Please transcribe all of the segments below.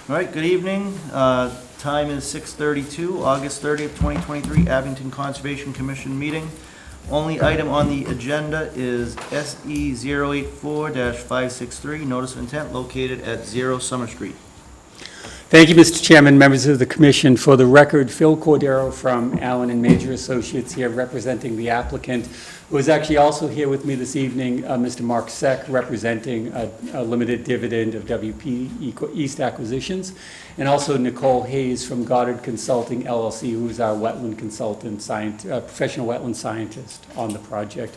All right, good evening. Time is 6:32, August 30th, 2023, Abington Conservation Commission meeting. Only item on the agenda is SE 084-563, notice of intent located at 0 Summer Street. Thank you, Mr. Chairman, members of the commission. For the record, Phil Cordero from Allen and Major Associates here representing the applicant, who is actually also here with me this evening, Mr. Mark Seck, representing a limited dividend of WP East Acquisitions, and also Nicole Hayes from Goddard Consulting LLC, who is our wetland consultant, professional wetland scientist on the project.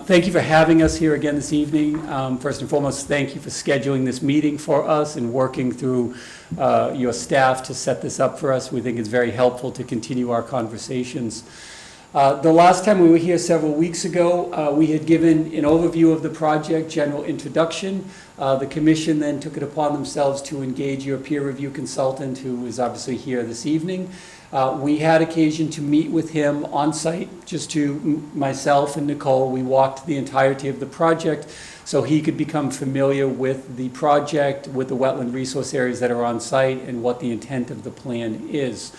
Thank you for having us here again this evening. First and foremost, thank you for scheduling this meeting for us and working through your staff to set this up for us. We think it's very helpful to continue our conversations. The last time we were here several weeks ago, we had given an overview of the project, general introduction. The commission then took it upon themselves to engage your peer review consultant, who is obviously here this evening. We had occasion to meet with him on site, just to myself and Nicole. We walked the entirety of the project so he could become familiar with the project, with the wetland resource areas that are on site, and what the intent of the plan is.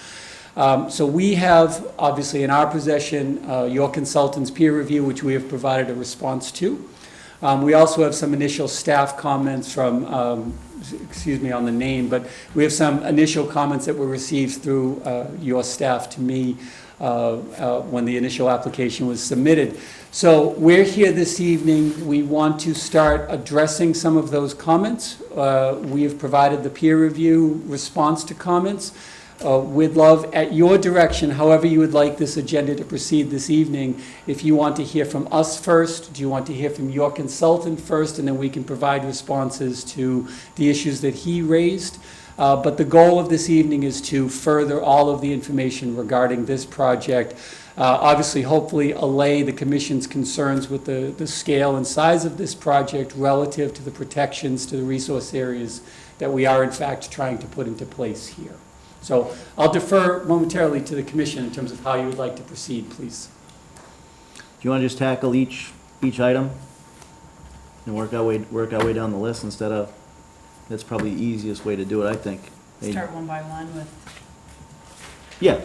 So we have, obviously, in our possession, your consultant's peer review, which we have provided a response to. We also have some initial staff comments from, excuse me on the name, but we have some initial comments that were received through your staff to me when the initial application was submitted. So we're here this evening. We want to start addressing some of those comments. We have provided the peer review response to comments. We'd love, at your direction, however you would like this agenda to proceed this evening, if you want to hear from us first, do you want to hear from your consultant first, and then we can provide responses to the issues that he raised. But the goal of this evening is to further all of the information regarding this project. Obviously, hopefully allay the Commission's concerns with the scale and size of this project relative to the protections to the resource areas that we are in fact trying to put into place here. So I'll defer momentarily to the Commission in terms of how you would like to proceed, please. Do you want to just tackle each item and work our way down the list instead of, that's probably the easiest way to do it, I think. Start one by one with, Yeah.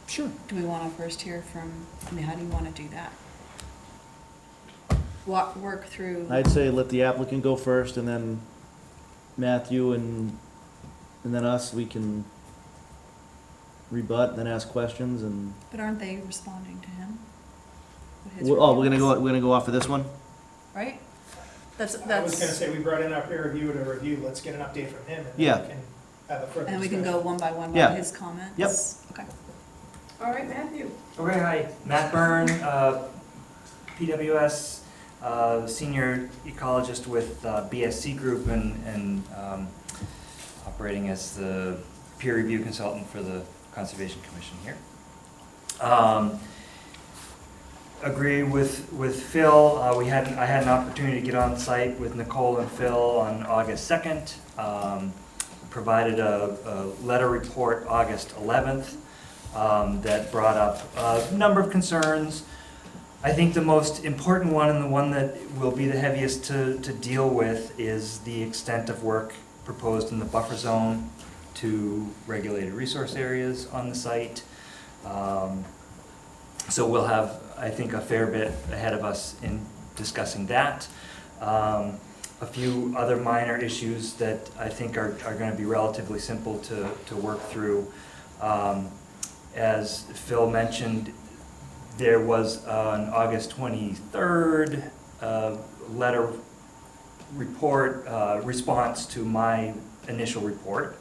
Sure. do we want to first hear from, how do you want to do that? Work through, I'd say let the applicant go first, and then Matthew and then us, we can rebut and then ask questions and. but aren't they responding to him? With his We're reviews? gonna go off of this one? Right? I was gonna say, we brought in our peer review to review, let's get an update from him, and Yeah. then we can have a further And we can discussion. go one by one Yeah. by his comments? Yep. Okay. All right, Matthew. Okay, hi, Matt Byrne, PWS, senior ecologist with BSC Group and operating as the peer review consultant for the Conservation Commission here. Agree with Phil. I had an opportunity to get on site with Nicole and Phil on August 2nd. Provided a letter report August 11th that brought up a number of concerns. I think the most important one, and the one that will be the heaviest to deal with, is the extent of work proposed in the buffer zone to regulated resource areas on the site. So we'll have, I think, a fair bit ahead of us in discussing that. A few other minor issues that I think are going to be relatively simple to work through. As Phil mentioned, there was an August 23rd letter report response to my initial report,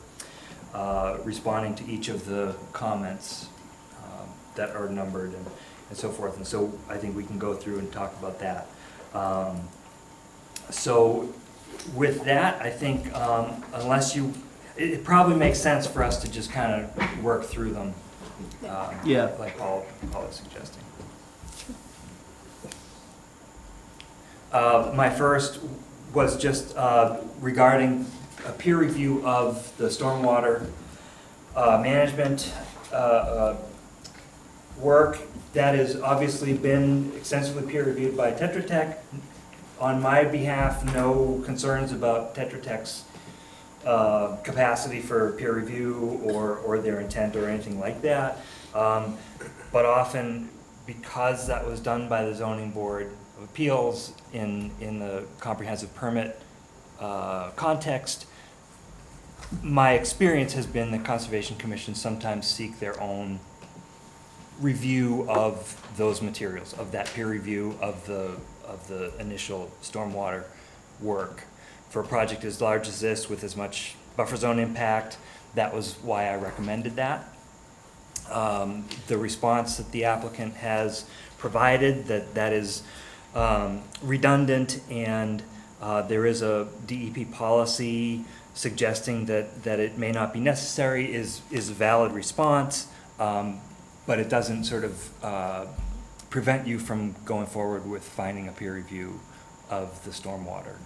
responding to each of the comments that are numbered and so forth. And so I think we can go through and talk about that. So with that, I think unless it probably makes sense for us to just kind of work through them, Yeah. like Paul is suggesting. My first was just regarding a peer review of the stormwater management work that has obviously been extensively peer reviewed by Tetra Tech. On my behalf, no concerns about Tetra Tech's capacity for peer review or their intent or anything like that. But often, because that was done by the zoning board of appeals in the comprehensive permit context, my experience has been that Conservation Commission sometimes seek their own review of those materials, of that peer review of the initial stormwater work. For a project as large as this, with as much buffer zone impact, that was why I recommended that. The response that the applicant has provided, that is redundant, and there is a DEP policy suggesting that it may not be necessary, is a valid response, but it doesn't sort of prevent you from going forward with finding a peer review of the stormwater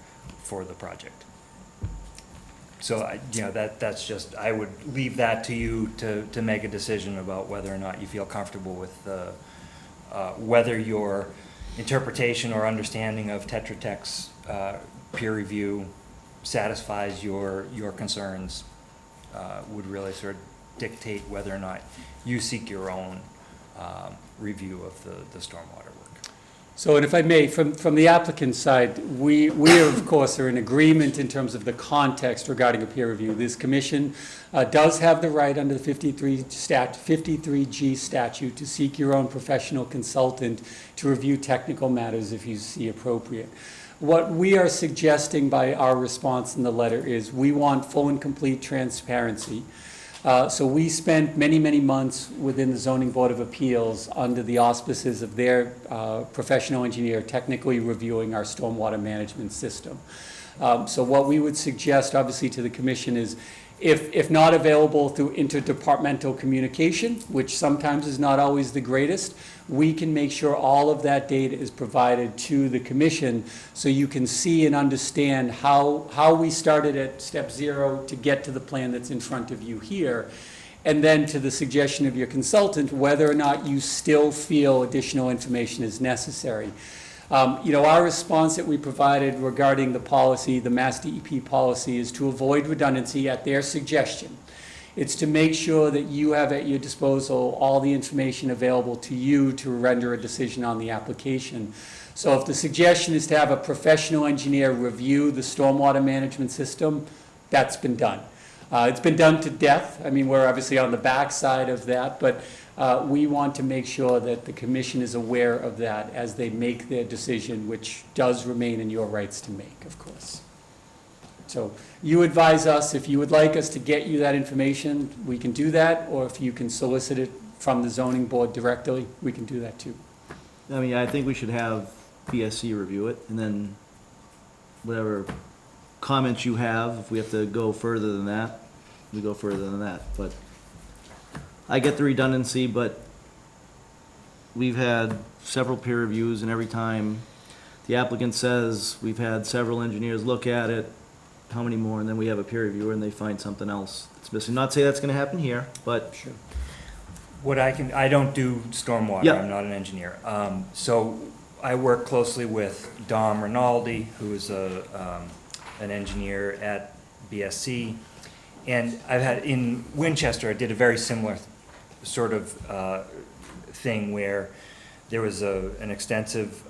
for the project. So, that's just, I would leave that to you to make a decision about whether or not you feel comfortable with whether your interpretation or understanding of Tetra Tech's peer review satisfies your concerns, would really sort of dictate whether or not you seek your own review of the stormwater work. So, and if I may, from the applicant's side, we of course are in agreement in terms of the context regarding a peer review. This commission does have the right under the 53G statute to seek your own professional consultant to review technical matters if you see appropriate. What we are suggesting by our response in the letter is we want full and complete transparency. So we spent many, many months within the Zoning Board of Appeals under the auspices of their professional engineer technically reviewing our stormwater management system. So what we would suggest, obviously, to the commission is if not available through interdepartmental communication, which sometimes is not always the greatest, we can make sure all of that data is provided to the commission so you can see and understand how we started at step 0 to get to the plan that's in front of you here. And then to the suggestion of your consultant, whether or not you still feel additional information is necessary. Our response that we provided regarding the policy, the Mass DEP policy, is to avoid redundancy at their suggestion. It's to make sure that you have at your disposal all the information available to you to render a decision on the application. So if the suggestion is to have a professional engineer review the stormwater management system, that's been done. It's been done to death. I mean, we're obviously on the backside of that, but we want to make sure that the commission is aware of that as they make their decision, which does remain in your rights to make, of course. So you advise us. If you would like us to get you that information, we can do that, or if you can solicit it from the zoning board directly, we can do that too. I mean, I think we should have BSC review it, and then whatever comments you have, if we have to go further than that, we go further than that. But I get the redundancy, but we've had several peer reviews, and every time the applicant says, we've had several engineers look at it, how many more, and then we have a peer reviewer and they find something else that's missing. Not to say that's gonna happen here, but Sure. I don't do stormwater, Yeah. I'm not an engineer. So I work closely with Dom Rinaldi, who is an engineer at BSC. And I've had, in Winchester, I did a very similar sort of thing where there was an extensive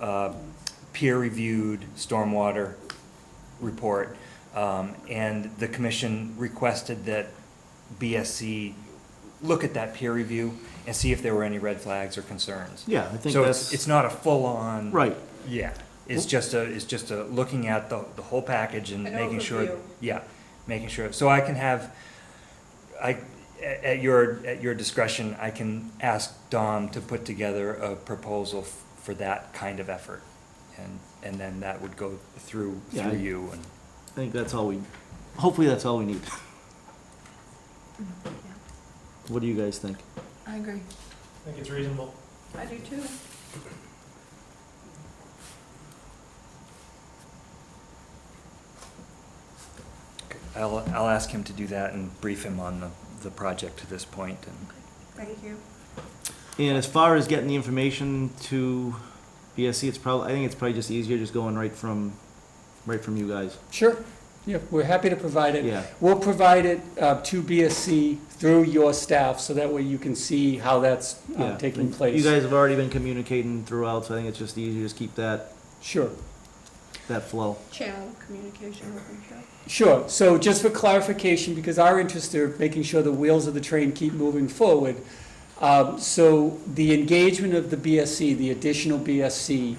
peer-reviewed stormwater report, and the commission requested that BSC look at that peer review and see if there were any red flags or concerns. yeah, I think So that's, it's not a full-on. right. Yeah, it's just a looking at the whole package and An making sure. overview. Yeah, making sure, so I can have, at your discretion, I can ask Dom to put together a proposal for that kind of effort. And then that would go through Yeah, you and. I think that's all hopefully that's all we need. What do you guys think? I agree. I think it's reasonable. I do too. I'll ask him to do that and brief him on the project to this point and. Thank you. And as far as getting the information to BSC, I think it's probably just easier just going right from you guys. Sure. Yeah, we're happy to provide it. Yeah. We'll provide it to BSC through your staff, so that way you can see how that's Yeah. taking place. You guys have already been communicating throughout, so I think it's just easier to just keep that Sure. flow. Channel communication open, sure. Sure, so just for clarification, because our interests are making sure the wheels of the train keep moving forward, so the engagement of the BSC, the additional BSC,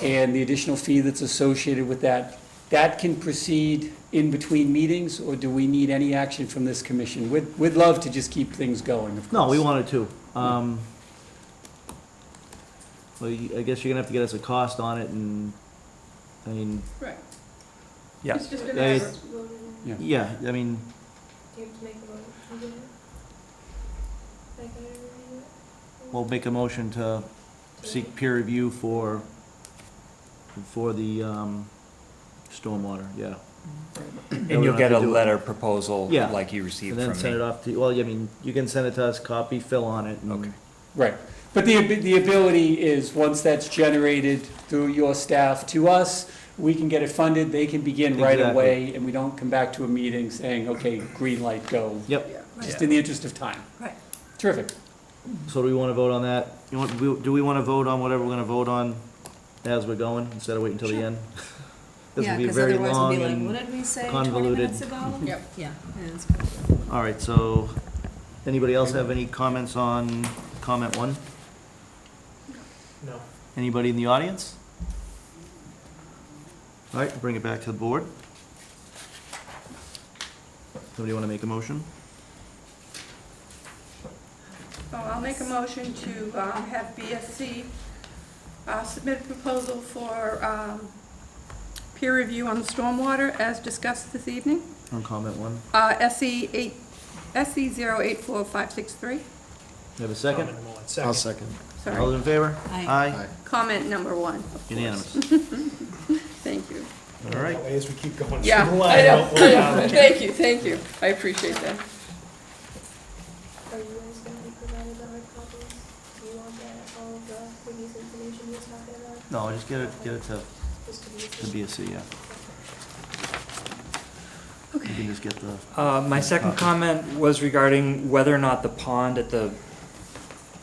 and the additional fee that's associated with that, that can proceed in between meetings, or do we need any action from this commission? We'd love to just keep things going, of course. No, we wanted to. Well, I guess you're gonna have to get us a cost on it, and, I mean, Right. Yeah. It's just a Yeah, matter it's- of voting. Yeah. yeah, I mean, Do you have to make a vote? Like, I review it? we'll make a motion to seek peer review for the, stormwater, yeah. And you'll get a letter proposal Yeah. like you And received then from send it me. off to, well, I mean, you can send it to us, copy Phil on it, and Okay. Right, but the ability is, once that's generated through your staff to us, we can get it funded, they can begin right Exactly. away, and we don't come back to a meeting saying, okay, green light, go. Yep. Just in the interest of time. Right. Terrific. So do we wanna vote on that? Do we wanna vote on whatever we're gonna vote on as we're going, instead of waiting until the Sure. end? This Yeah, will be because very otherwise we'll long be like, and, what did we say 20 convoluted. minutes ago? Yep. Yeah. and it's good. all right, so, anybody else have any comments on comment one? No. Anybody in the audience? All right, bring it back to the board. Somebody wanna make a motion? So I'll make a motion to have BSC submit a proposal for peer review on the stormwater as discussed this evening. On comment one? SE 084563, You have a second? Comment number one. I'll Second. second. All those sorry. in favor? Aye. Comment number one, of course. Unanimous. Thank you. All right. That way, as we keep going Yeah, through the I line, know, we'll- I know. Thank you. I appreciate that. Are you guys gonna be provided the hard copies? Do you want that, all of the previous information you was talking about? No, just get it to Just to be. BSC, yeah. You can just get the, My second comment was regarding whether or not the pond at the,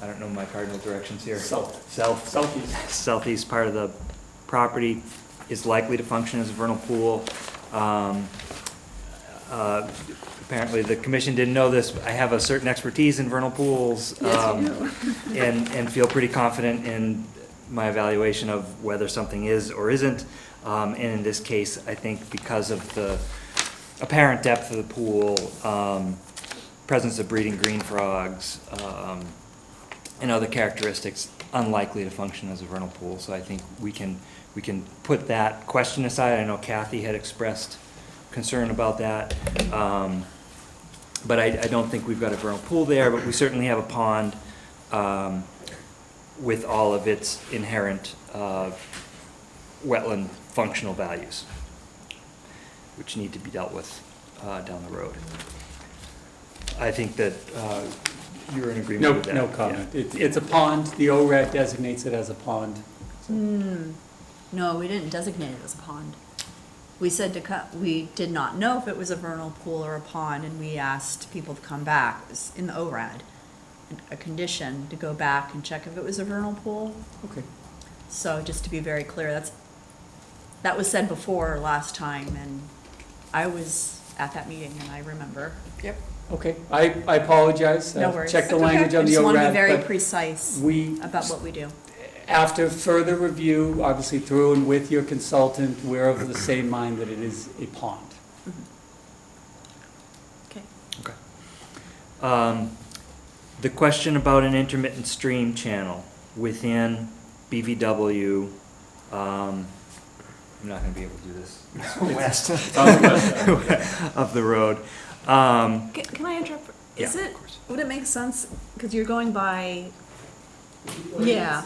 I don't know my cardinal directions here. Southeast. Southeast part of the property is likely to function as a vernal pool. Apparently, the commission didn't know this. I have a certain expertise in vernal pools. Yes, you do. And feel pretty confident in my evaluation of whether something is or isn't. And in this case, I think because of the apparent depth of the pool, presence of breeding green frogs, and other characteristics, unlikely to function as a vernal pool. So I think we can put that question aside. I know Kathy had expressed concern about that. But I don't think we've got a vernal pool there, but we certainly have a pond with all of its inherent wetland functional values, which need to be dealt with down the road. I think that you're in agreement No, with that. no comment. It's a pond, the ORAD designates it as a pond. No, we didn't designate it as a pond. We said we did not know if it was a vernal pool or a pond, and we asked people to come back. It was in the ORAD, a condition to go back and check if it was a vernal pool. Okay. So just to be very clear, that was said before last time, and I was at that meeting, and I remember. Yep. Okay, I apologize. No worries. Check the That's okay. language on I the just want to be ORAD, very but precise we, about what we do. after further review, obviously through and with your consultant, we're of the same mind that it is a pond. Okay. Okay. The question about an intermittent stream channel within BVW, I'm not gonna be able to do this. West of the road. Can I interrupt? Yeah, Is of it, course. would it make sense, because you're going by, yeah,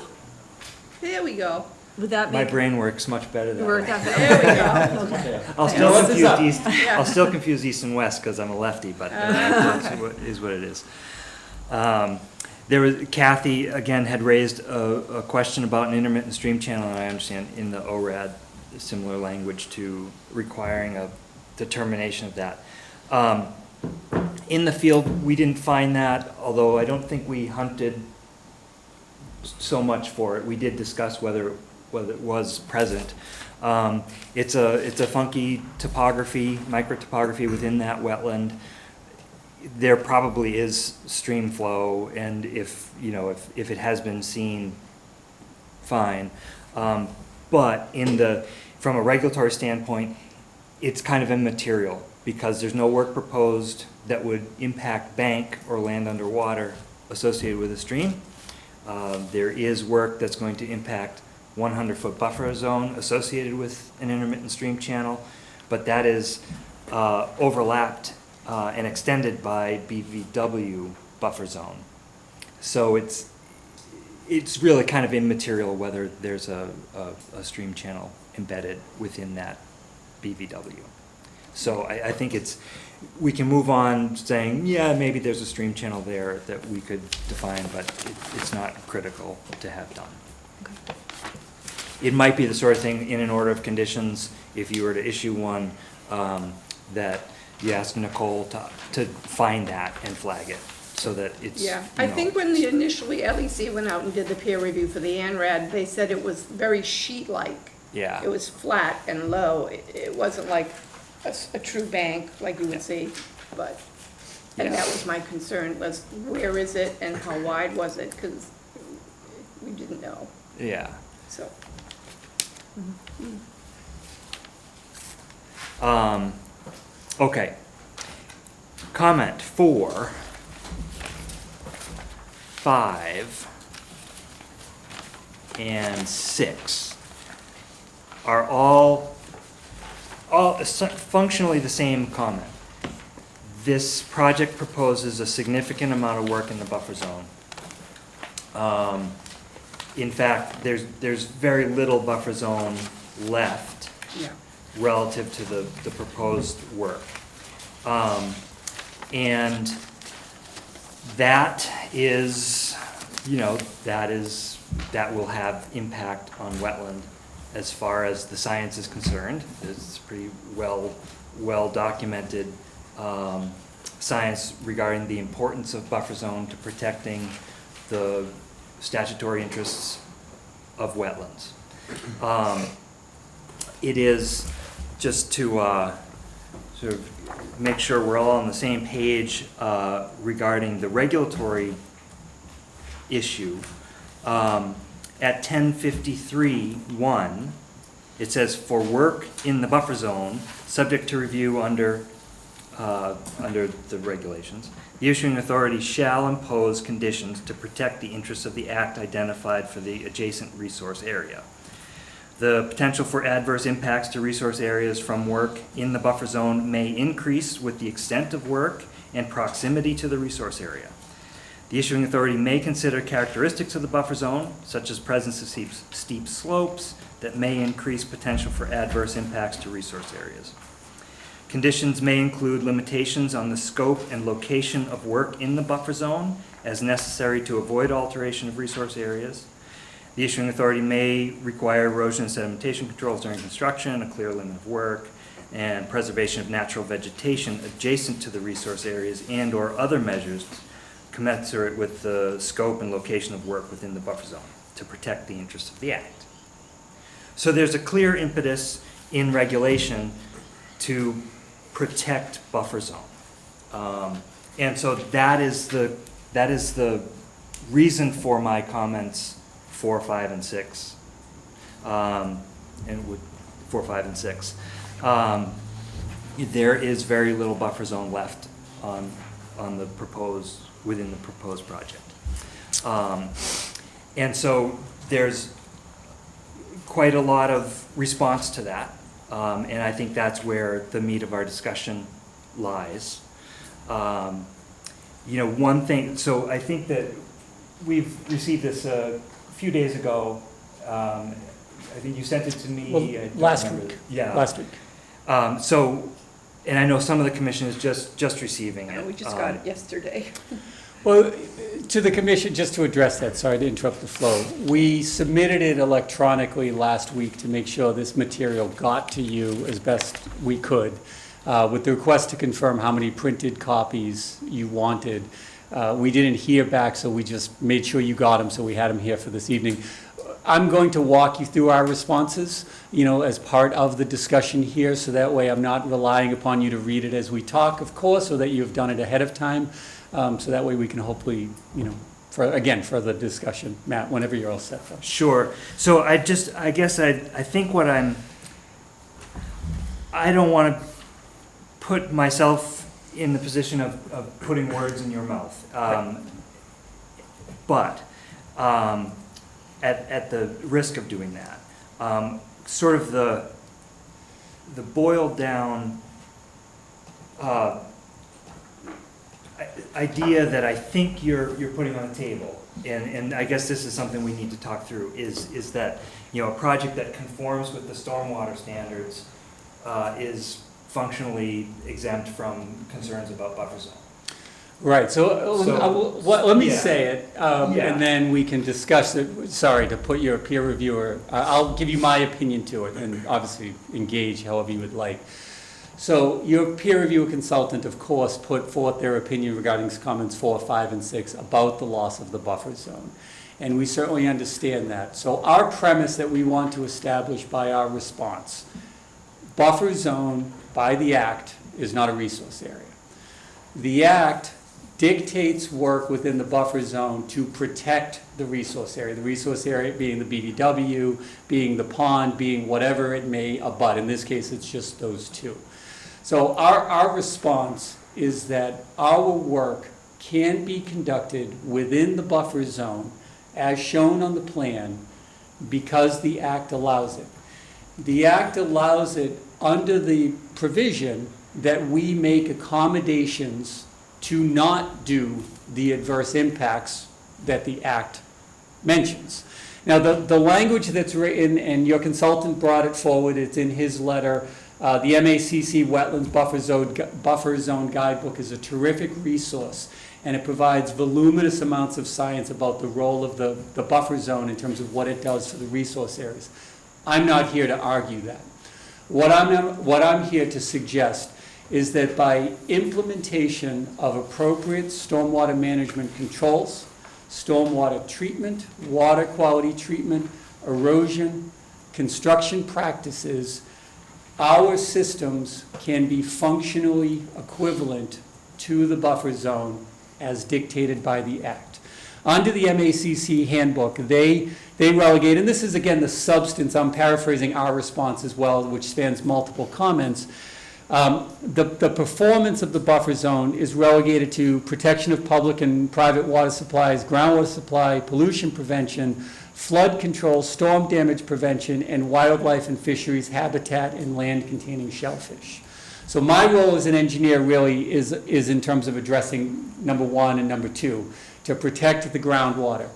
There we go. would that My make? brain works much better that Work way. out There we go. Okay. I'll Hey, still what's this up? confuse east, Yeah. I'll still confuse east and west because I'm a lefty, but that is what it is. There was, Kathy, again, had raised a question about an intermittent stream channel, and I understand in the ORAD, similar language to requiring a determination of that. In the field, we didn't find that, although I don't think we hunted so much for it. We did discuss whether it was present. It's a funky topography, microtopography within that wetland. There probably is stream flow, and if it has been seen, fine. But from a regulatory standpoint, it's kind of immaterial because there's no work proposed that would impact bank or land underwater associated with a stream. There is work that's going to impact 100-foot buffer zone associated with an intermittent stream channel, but that is overlapped and extended by BVW buffer zone. So it's really kind of immaterial whether there's a stream channel embedded within that BVW. So I think we can move on saying, yeah, maybe there's a stream channel there that we could define, but it's not critical to have done. Okay. It might be the sort of thing in an order of conditions, if you were to issue one, that you ask Nicole to find that and flag it so that it's. Yeah, I think when initially LEC went out and did the peer review for the ANRAD, they said it was very sheet-like. Yeah. It was flat and low. It wasn't like a true bank like you would see, but, and that was my concern, was where is it and how wide was it? Because we didn't know, Yeah. so. Okay. Comment 4, 5, and 6 are all functionally the same comment. This project proposes a significant amount of work in the buffer zone. In fact, there's very little buffer zone left Yeah. relative to the proposed work. And that is, that will have impact on wetland as far as the science is concerned. It's pretty well documented science regarding the importance of buffer zone to protecting the statutory interests of wetlands. It is, just to sort of make sure we're all on the same page regarding the regulatory issue, at 1053(1), it says, for work in the buffer zone, subject to review under the regulations, the issuing authority shall impose conditions to protect the interests of the act identified for the adjacent resource area. The potential for adverse impacts to resource areas from work in the buffer zone may increase with the extent of work and proximity to the resource area. The issuing authority may consider characteristics of the buffer zone, such as presence of steep slopes, that may increase potential for adverse impacts to resource areas. Conditions may include limitations on the scope and location of work in the buffer zone as necessary to avoid alteration of resource areas. The issuing authority may require erosion and sedimentation controls during construction, a clear limit of work, and preservation of natural vegetation adjacent to the resource areas and/or other measures commensurate with the scope and location of work within the buffer zone to protect the interests of the act. So there's a clear impetus in regulation to protect buffer zone. And so that is the reason for my comments 4, 5, and 6. And 4, 5, and 6. There is very little buffer zone left within the proposed project. And so there's quite a lot of response to that. And I think that's where the meat of our discussion lies. One thing, so I think that we've received this a few days ago. I think you sent it to me. Well, I don't last remember. week. Yeah. Last week. And I know some of the commission is just receiving it. We just got it yesterday. Well, to the commission, just to address that, sorry to interrupt the flow. We submitted it electronically last week to make sure this material got to you as best we could. with the request to confirm how many printed copies you wanted. We didn't hear back, so we just made sure you got them, so we had them here for this evening. I'm going to walk you through our responses, as part of the discussion here, so that way I'm not relying upon you to read it as we talk, of course, so that you've done it ahead of time. So that way we can hopefully, further discussion. Matt, whenever you're all set, though. Sure. So I think I don't want to put myself in the position of putting words in your mouth. But at the risk of doing that, sort of the boiled down idea that I think you're putting on the table, and I guess this is something we need to talk through, is that, a project that conforms with the stormwater standards is functionally exempt from concerns about buffer zone. Right, let me yeah. say it, Yeah. and then we can discuss it. Sorry to put your peer reviewer, I'll give you my opinion to it, and obviously engage however you would like. So your peer review consultant, of course, put forth their opinion regarding comments 4, 5, and 6 about the loss of the buffer zone. And we certainly understand that. So our premise that we want to establish by our response, buffer zone by the Act is not a resource area. The Act dictates work within the buffer zone to protect the resource area being the BDW, being the pond, being whatever it may abut. In this case, it's just those two. So our response is that our work can be conducted within the buffer zone as shown on the plan because the Act allows it. The Act allows it under the provision that we make accommodations to not do the adverse impacts that the Act mentions. Now, the language that's written, and your consultant brought it forward, it's in his letter. The MACC Wetlands Buffer Zone Guidebook is a terrific resource, and it provides voluminous amounts of science about the role of the buffer zone in terms of what it does for the resource areas. I'm not here to argue that. What I'm here to suggest is that by implementation of appropriate stormwater management controls, stormwater treatment, water quality treatment, erosion, construction practices, our systems can be functionally equivalent to the buffer zone as dictated by the Act. Under the MACC handbook, they relegate, and this is again the substance, I'm paraphrasing our response as well, which spans multiple comments. The performance of the buffer zone is relegated to protection of public and private water supplies, groundwater supply, pollution prevention, flood control, storm damage prevention, and wildlife and fisheries habitat and land containing shellfish. So my role as an engineer really is in terms of addressing number 1 and number 2, to protect the groundwater.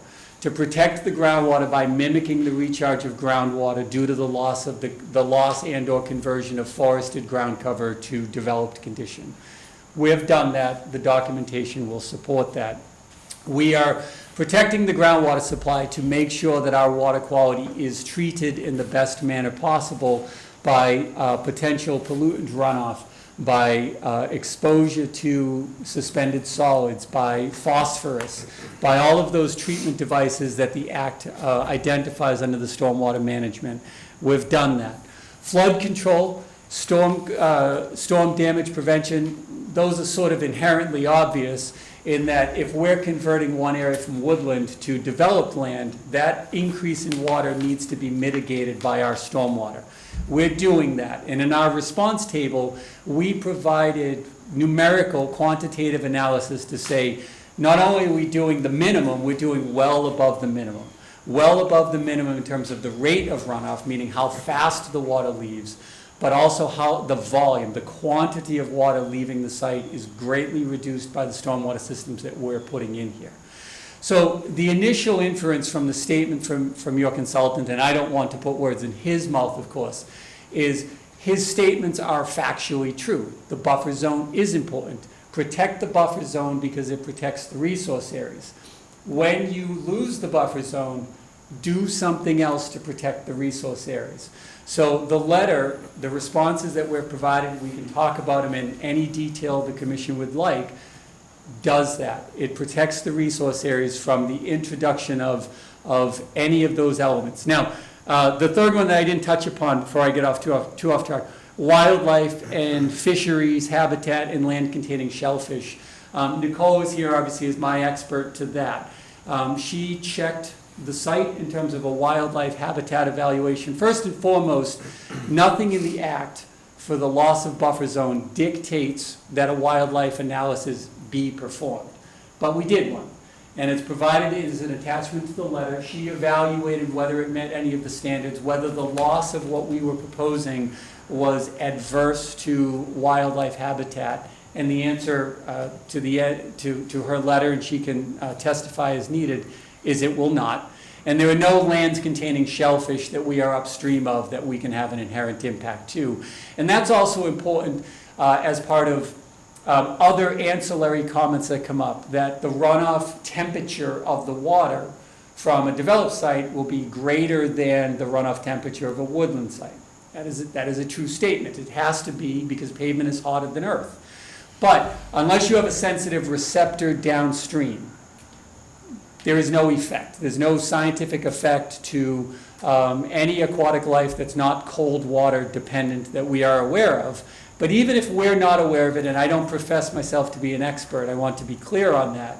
To protect the groundwater by mimicking the recharge of groundwater due to the loss and/or conversion of forested ground cover to developed condition. We have done that. The documentation will support that. We are protecting the groundwater supply to make sure that our water quality is treated in the best manner possible by potential pollutant runoff, by exposure to suspended solids, by phosphorus, by all of those treatment devices that the Act identifies under the stormwater management. We've done that. Flood control, storm damage prevention, those are sort of inherently obvious in that if we're converting one area from woodland to developed land, that increase in water needs to be mitigated by our stormwater. We're doing that. And in our response table, we provided numerical quantitative analysis to say, not only are we doing the minimum, we're doing well above the minimum. Well above the minimum in terms of the rate of runoff, meaning how fast the water leaves, but also how the volume, the quantity of water leaving the site is greatly reduced by the stormwater systems that we're putting in here. So the initial inference from the statement from your consultant, and I don't want to put words in his mouth, of course, is his statements are factually true. The buffer zone is important. Protect the buffer zone because it protects the resource areas. When you lose the buffer zone, do something else to protect the resource areas. So the letter, the responses that we're provided, we can talk about them in any detail the commission would like, does that. It protects the resource areas from the introduction of any of those elements. Now, the third one that I didn't touch upon before I get too off track, wildlife and fisheries, habitat, and land containing shellfish. Nicole is here, obviously, as my expert to that. She checked the site in terms of a wildlife habitat evaluation. First and foremost, nothing in the act for the loss of buffer zone dictates that a wildlife analysis be performed. But we did one, and it's provided as an attachment to the letter. She evaluated whether it met any of the standards, whether the loss of what we were proposing was adverse to wildlife habitat. And the answer to her letter, and she can testify as needed, is it will not. And there are no lands containing shellfish that we are upstream of that we can have an inherent impact to. And that's also important as part of other ancillary comments that come up, that the runoff temperature of the water from a developed site will be greater than the runoff temperature of a woodland site. That is a true statement. It has to be, because pavement is hotter than earth. But unless you have a sensitive receptor downstream, there is no effect. There's no scientific effect to any aquatic life that's not cold water dependent that we are aware of. But even if we're not aware of it, and I don't profess myself to be an expert, I want to be clear on that,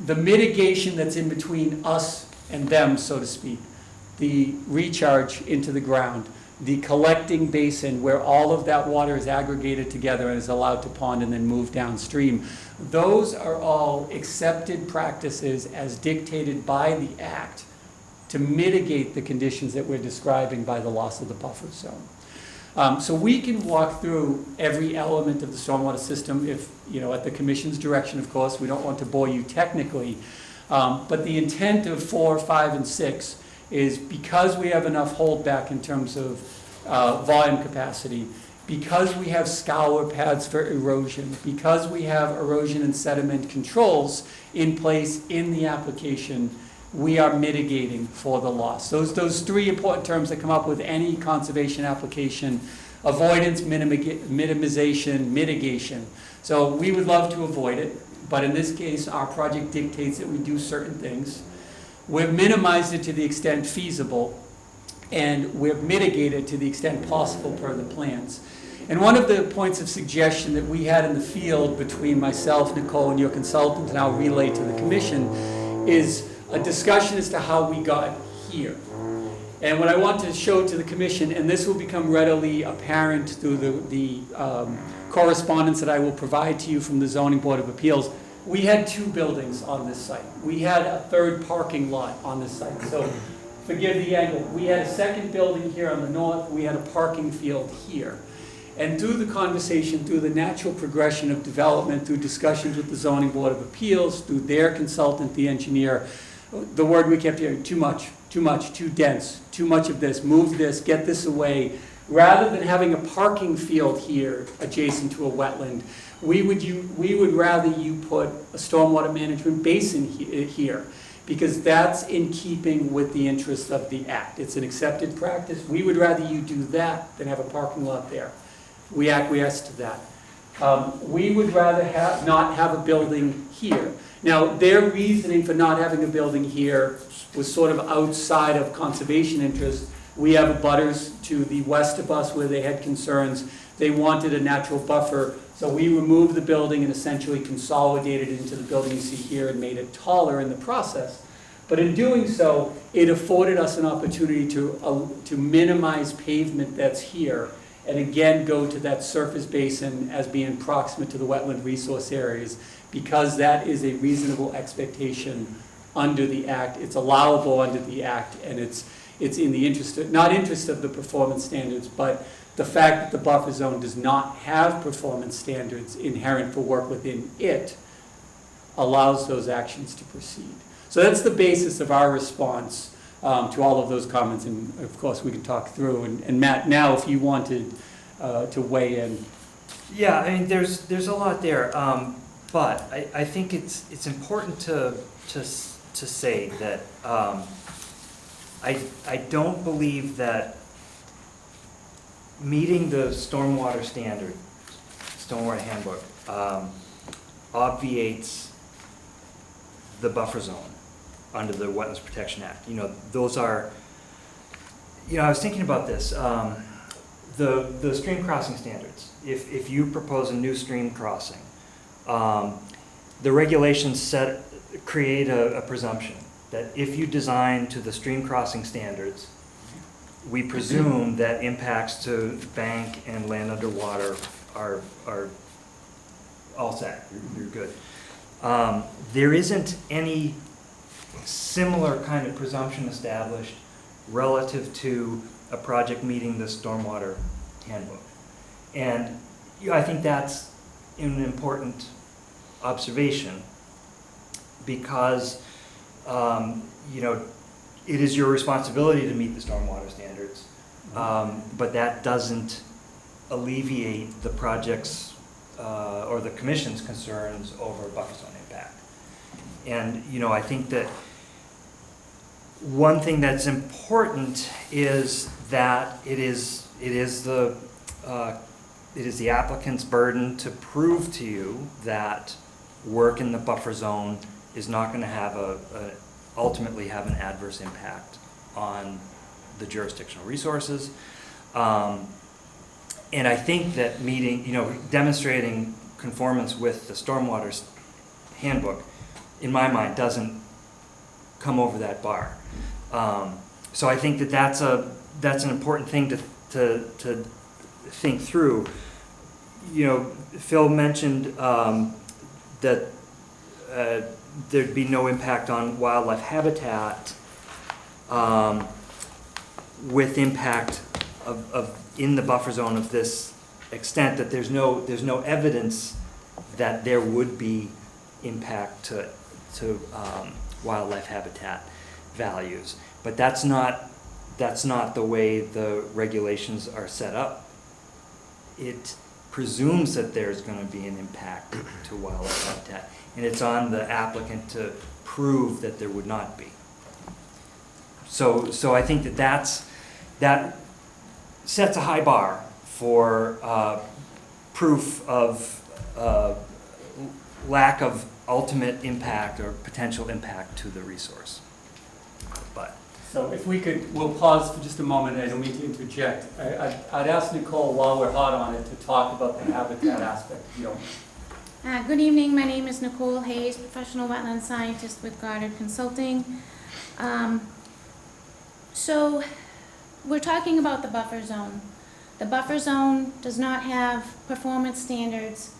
the mitigation that's in between us and them, so to speak, the recharge into the ground, the collecting basin where all of that water is aggregated together and is allowed to pond and then move downstream, those are all accepted practices as dictated by the Act to mitigate the conditions that we're describing by the loss of the buffer zone. So we can walk through every element of the stormwater system if, at the Commission's direction, of course. We don't want to bore you technically. But the intent of 4, 5, and 6 is, because we have enough holdback in terms of volume capacity, because we have scour pads for erosion, because we have erosion and sediment controls in place in the application, we are mitigating for the loss. Those three important terms that come up with any conservation application: avoidance, minimization, mitigation. So we would love to avoid it, but in this case, our project dictates that we do certain things. We've minimized it to the extent feasible, and we've mitigated to the extent possible per the plans. And one of the points of suggestion that we had in the field between myself, Nicole, and your consultant, and I'll relay to the Commission, is a discussion as to how we got here. And what I want to show to the Commission, and this will become readily apparent through the correspondence that I will provide to you from the Zoning Board of Appeals, we had 2 buildings on this site. We had a 3rd parking lot on this site. So forgive the angle. We had a 2nd building here on the north. We had a parking field here. And through the conversation, through the natural progression of development, through discussions with the Zoning Board of Appeals, through their consultant, the engineer, the word we kept hearing: too much, too dense, too much of this, move this, get this away. Rather than having a parking field here adjacent to a wetland, we would rather you put a stormwater management basin here, because that's in keeping with the interest of the Act. It's an accepted practice. We would rather you do that than have a parking lot there. We acquiesce to that. We would rather not have a building here. Now, their reasoning for not having a building here was sort of outside of conservation interest. We have abutters to the west of us where they had concerns. They wanted a natural buffer, so we removed the building and essentially consolidated it into the building you see here and made it taller in the process. But in doing so, it afforded us an opportunity to minimize pavement that's here, and again go to that surface basin as being proximate to the wetland resource areas, because that is a reasonable expectation under the Act. It's allowable under the Act, and it's in the interest of, not interest of the performance standards, but the fact that the buffer zone does not have performance standards inherent for work within it allows those actions to proceed. So that's the basis of our response to all of those comments, and of course we can talk through. And Matt, now if you wanted to weigh in. Yeah, I mean, there's a lot there, but I think it's important to say that I don't believe that meeting the stormwater standard, stormwater handbook, obviates the buffer zone under the Wetlands Protection Act. You know, those are, you know, I was thinking about this, the stream crossing standards. If you propose a new stream crossing, the regulations create a presumption that if you design to the stream crossing standards, we presume that impacts to bank and land underwater are all set, you're good. There isn't any similar kind of presumption established relative to a project meeting the stormwater handbook. And you know, I think that's an important observation because you know, it is your responsibility to meet the stormwater standards, but that doesn't alleviate the project's or the commission's concerns over buffer zone impact. And you know, I think that one thing that's important is that it is the applicant's burden to prove to you that work in the buffer zone is not going to have ultimately have an adverse impact on the jurisdictional resources. And I think that demonstrating conformance with the stormwater handbook, in my mind, doesn't come over that bar. So I think that that's an important thing to think through. You know, Phil mentioned that there'd be no impact on wildlife habitat with impact in the buffer zone of this extent, that there's no evidence that there would be impact to wildlife habitat values. But that's not the way the regulations are set up. It presumes that there's going to be an impact to wildlife habitat, and it's on the applicant to prove that there would not be. So I think that sets a high bar for proof of lack of ultimate impact or potential impact to the resource. But So if we could, we'll pause for just a moment. I don't mean to interject. I'd ask Nicole, while we're hot on it, to talk about the habitat aspect, if you don't mind. Good evening, my name is Nicole Hayes, professional wetland scientist with Goddard Consulting. So we're talking about the buffer zone. The buffer zone does not have performance standards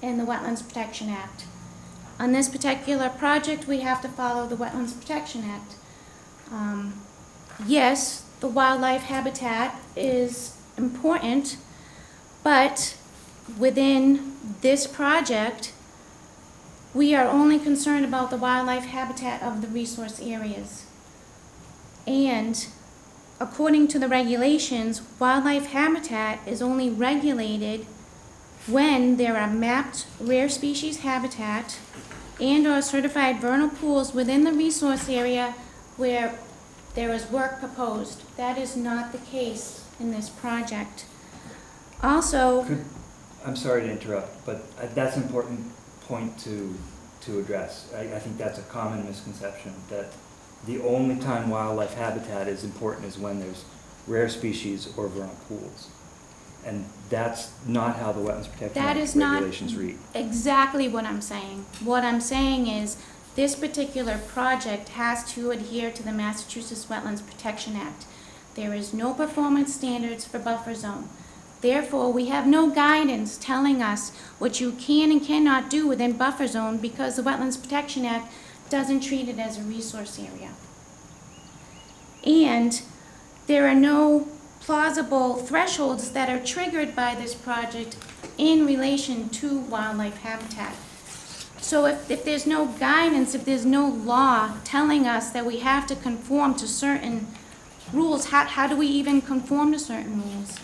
in the Wetlands Protection Act. On this particular project, we have to follow the Wetlands Protection Act. Yes, the wildlife habitat is important, but within this project, we are only concerned about the wildlife habitat of the resource areas. And according to the regulations, wildlife habitat is only regulated when there are mapped rare species habitat and/or certified vernal pools within the resource area where there is work proposed. That is not the case in this project. Also, I'm sorry to interrupt, but that's an important point to address. I think that's a common misconception, that the only time wildlife habitat is important is when there's rare species or vernal pools. And that's not how the Wetlands Protection that Act is not regulations read. exactly what I'm saying. What I'm saying is this particular project has to adhere to the Massachusetts Wetlands Protection Act. There is no performance standards for buffer zone. Therefore, we have no guidance telling us what you can and cannot do within buffer zone because the Wetlands Protection Act doesn't treat it as a resource area. And there are no plausible thresholds that are triggered by this project in relation to wildlife habitat. So if there's no guidance, if there's no law telling us that we have to conform to certain rules, how do we even conform to certain rules?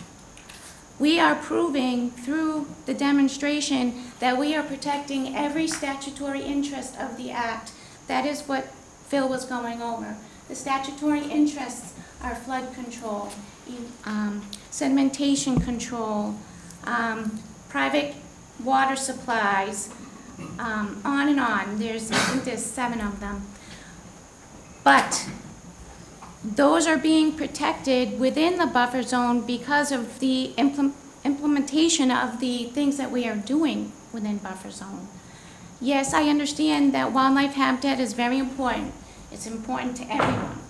We are proving through the demonstration that we are protecting every statutory interest of the Act. That is what Phil was going over. The statutory interests are flood control, sedimentation control, private water supplies, on and on. I think there's 7 of them. But those are being protected within the buffer zone because of the implementation of the things that we are doing within buffer zone. Yes, I understand that wildlife habitat is very important. It's important to everyone.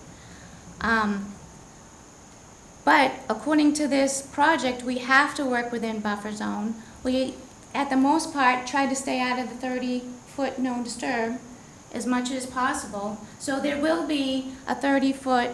But according to this project, we have to work within buffer zone. We, at the most part, try to stay out of the 30-foot no disturb as much as possible. So there will be a 30-foot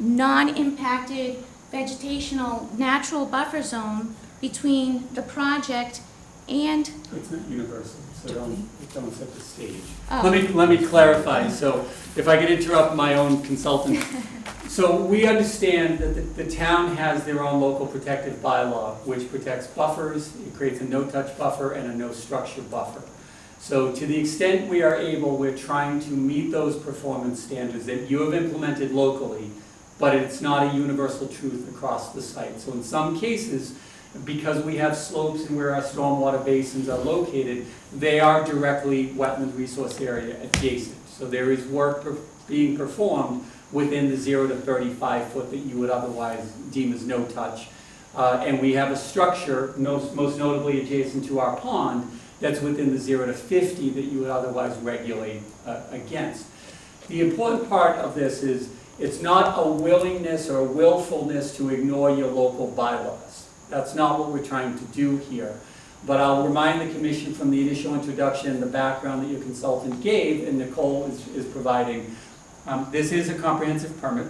non-impacted vegetational natural buffer zone between the project and, It's not universal, so don't set the stage. Oh. Let me clarify, so if I could interrupt my own consultant. So we understand that the town has their own local protective bylaw, which protects buffers. It creates a no-touch buffer and a no-structure buffer. So to the extent we are able, we're trying to meet those performance standards that you have implemented locally, but it's not a universal truth across the site. So in some cases, because we have slopes and where our stormwater basins are located, they are directly wetland resource area adjacent. So there is work being performed within the 0 to 35 foot that you would otherwise deem as no touch. And we have a structure, most notably adjacent to our pond, that's within the 0 to 50 that you would otherwise regulate against. The important part of this is it's not a willingness or a willfulness to ignore your local bylaws. That's not what we're trying to do here. But I'll remind the Commission from the initial introduction, the background that your consultant gave, and Nicole is providing. This is a comprehensive permit.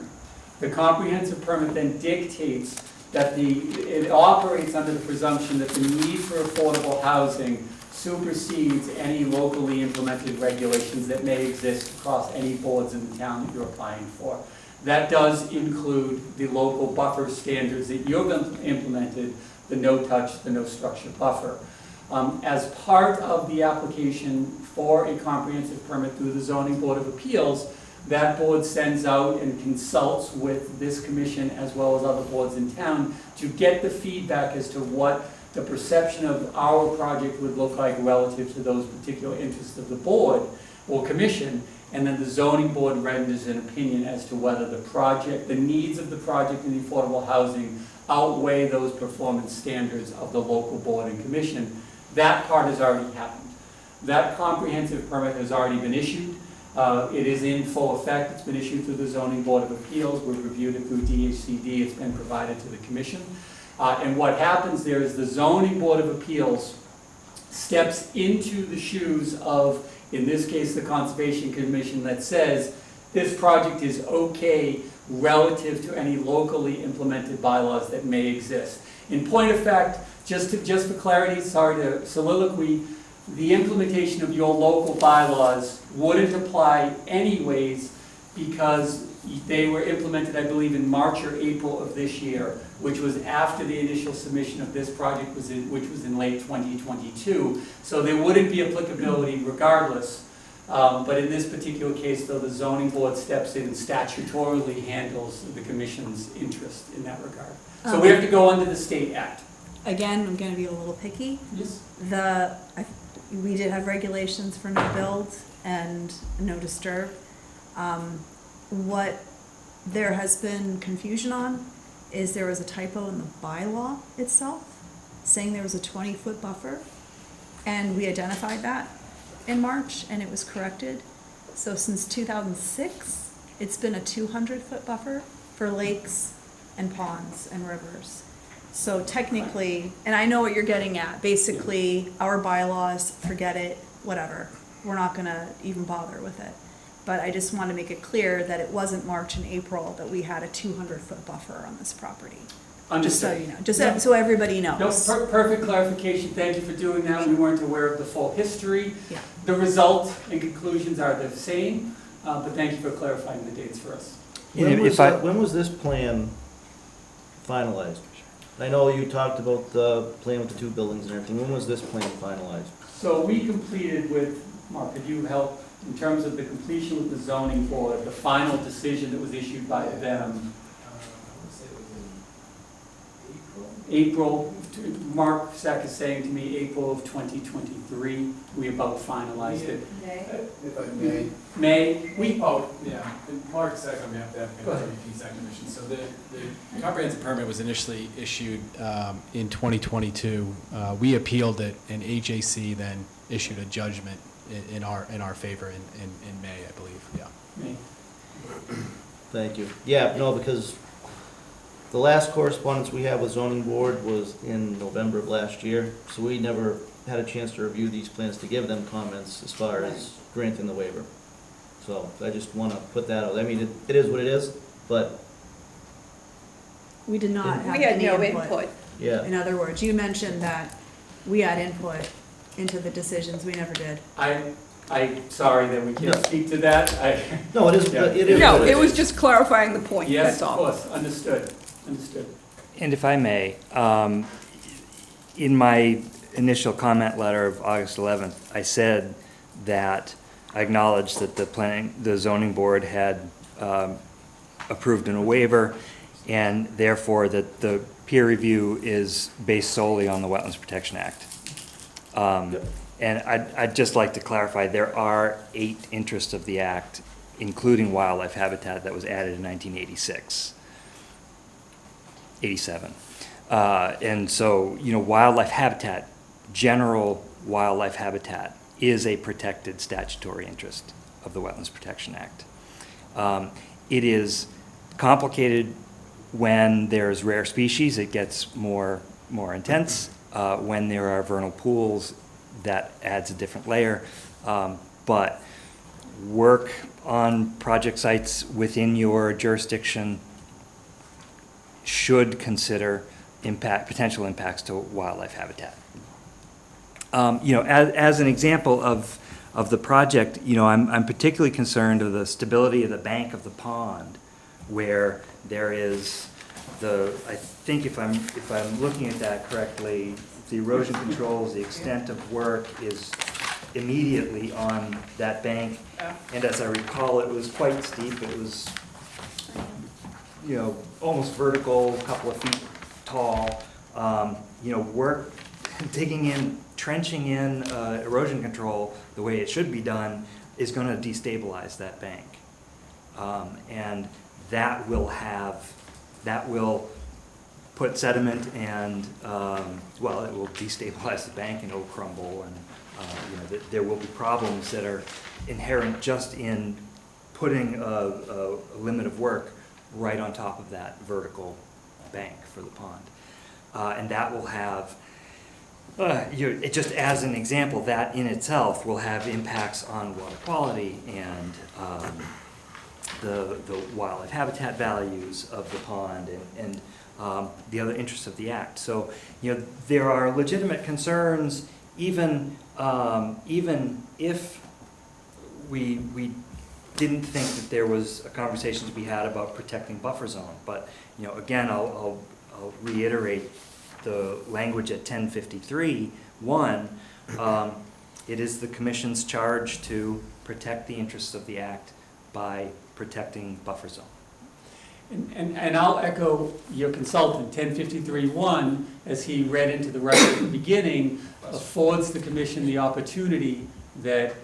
The comprehensive permit then dictates that it operates under the presumption that the need for affordable housing supersedes any locally implemented regulations that may exist across any boards in the town that you're applying for. That does include the local buffer standards that you've implemented, the no-touch, the no-structure buffer. As part of the application for a comprehensive permit through the Zoning Board of Appeals, that board sends out and consults with this commission as well as other boards in town to get the feedback as to what the perception of our project would look like relative to those particular interests of the board or commission, and then the zoning board renders an opinion as to whether the project, the needs of the project in the affordable housing outweigh those performance standards of the local board and commission. That part has already happened. That comprehensive permit has already been issued. It is in full effect. It's been issued through the Zoning Board of Appeals. We've reviewed it through DHCD. It's been provided to the commission. And what happens there is the Zoning Board of Appeals steps into the shoes of, in this case, the Conservation Commission that says this project is okay relative to any locally implemented bylaws that may exist. In point of fact, just for clarity, sorry to soliloquy, the implementation of your local bylaws wouldn't apply anyways because they were implemented, I believe, in March or April of this year, which was after the initial submission of this project, which was in late 2022. So there wouldn't be applicability regardless. But in this particular case, though, the zoning board steps in and statutorily handles the commission's interest in that regard. So we have to go under the state act. Again, I'm gonna be a little picky. Yes. We did have regulations for no build and no disturb. What there has been confusion on is there was a typo in the bylaw itself, saying there was a 20-foot buffer, and we identified that in March, and it was corrected. So since 2006, it's been a 200-foot buffer for lakes and ponds and rivers. So technically, and I know what you're getting at, basically, our bylaws, forget it, whatever. We're not gonna even bother with it. But I just want to make it clear that it wasn't March and April that we had a 200-foot buffer on this property. Just so you know, so everybody knows. No, perfect clarification. Thank you for doing that. We weren't aware of the full history. Yeah. The result and conclusions are the same, but thank you for clarifying the dates for us. When was this plan finalized? I know you talked about the plan with the 2 buildings and everything. When was this plan finalized? So we completed with Mark, could you help in terms of the completion with the zoning board, the final decision that was issued by them? I want to say it was in April. April, Mark Sack is saying to me, April of 2023, we about finalized it. If I may. May, we, Oh, yeah, and Mark said on behalf of the Go applicant, ahead. WP Site Commission. So the comprehensive permit was initially issued in 2022. We appealed it, and AJC then issued a judgment in our favor in May, I believe, yeah. May. Thank you. Yeah, no, because the last correspondence we had with zoning board was in November of last year, so we never had a chance to review these plans to give them comments as far as granting the waiver. So I just want to put that out. I mean, it is what it is, but, We did not have We had any no input. input. yeah. In other words, you mentioned that we had input into the decisions, we never did. I'm sorry that we No. can't speak to that. No, it is, Yeah. it is. No, what it was is. just clarifying the point, Yes, that's of all. course, understood. And if I may, in my initial comment letter of August 11th, I said that I acknowledged that the zoning board had approved in a waiver, and therefore that the peer review is based solely on the Wetlands Protection Act. And I'd just like to clarify, there are 8 interests of the act, including wildlife habitat, that was added in 1986. 87. And so, wildlife habitat, general wildlife habitat, is a protected statutory interest of the Wetlands Protection Act. It is complicated when there's rare species, it gets more intense. When there are vernal pools, that adds a different layer. But work on project sites within your jurisdiction should consider potential impacts to wildlife habitat. As an example of the project, I'm particularly concerned of the stability of the bank of the pond, where there is I think if I'm looking at that correctly, the erosion controls, the extent of work is immediately on that bank. And as I recall, it was quite steep. It was, almost vertical, a couple of feet tall. Work, digging in, trenching in erosion control the way it should be done is going to destabilize that bank. And that will put sediment and, it will destabilize the bank and it'll crumble, and there will be problems that are inherent just in putting a limit of work right on top of that vertical bank for the pond. And that will have, it just as an example, that in itself will have impacts on water quality and the wildlife habitat values of the pond and the other interests of the act. So, there are legitimate concerns, even if we didn't think that there was a conversation to be had about protecting buffer zone. But, again, I'll reiterate the language at 1053(1). It is the commission's charge to protect the interests of the act by protecting buffer zone. And I'll echo your consultant, 1053(1), as he read into the record at the beginning, affords the commission the opportunity that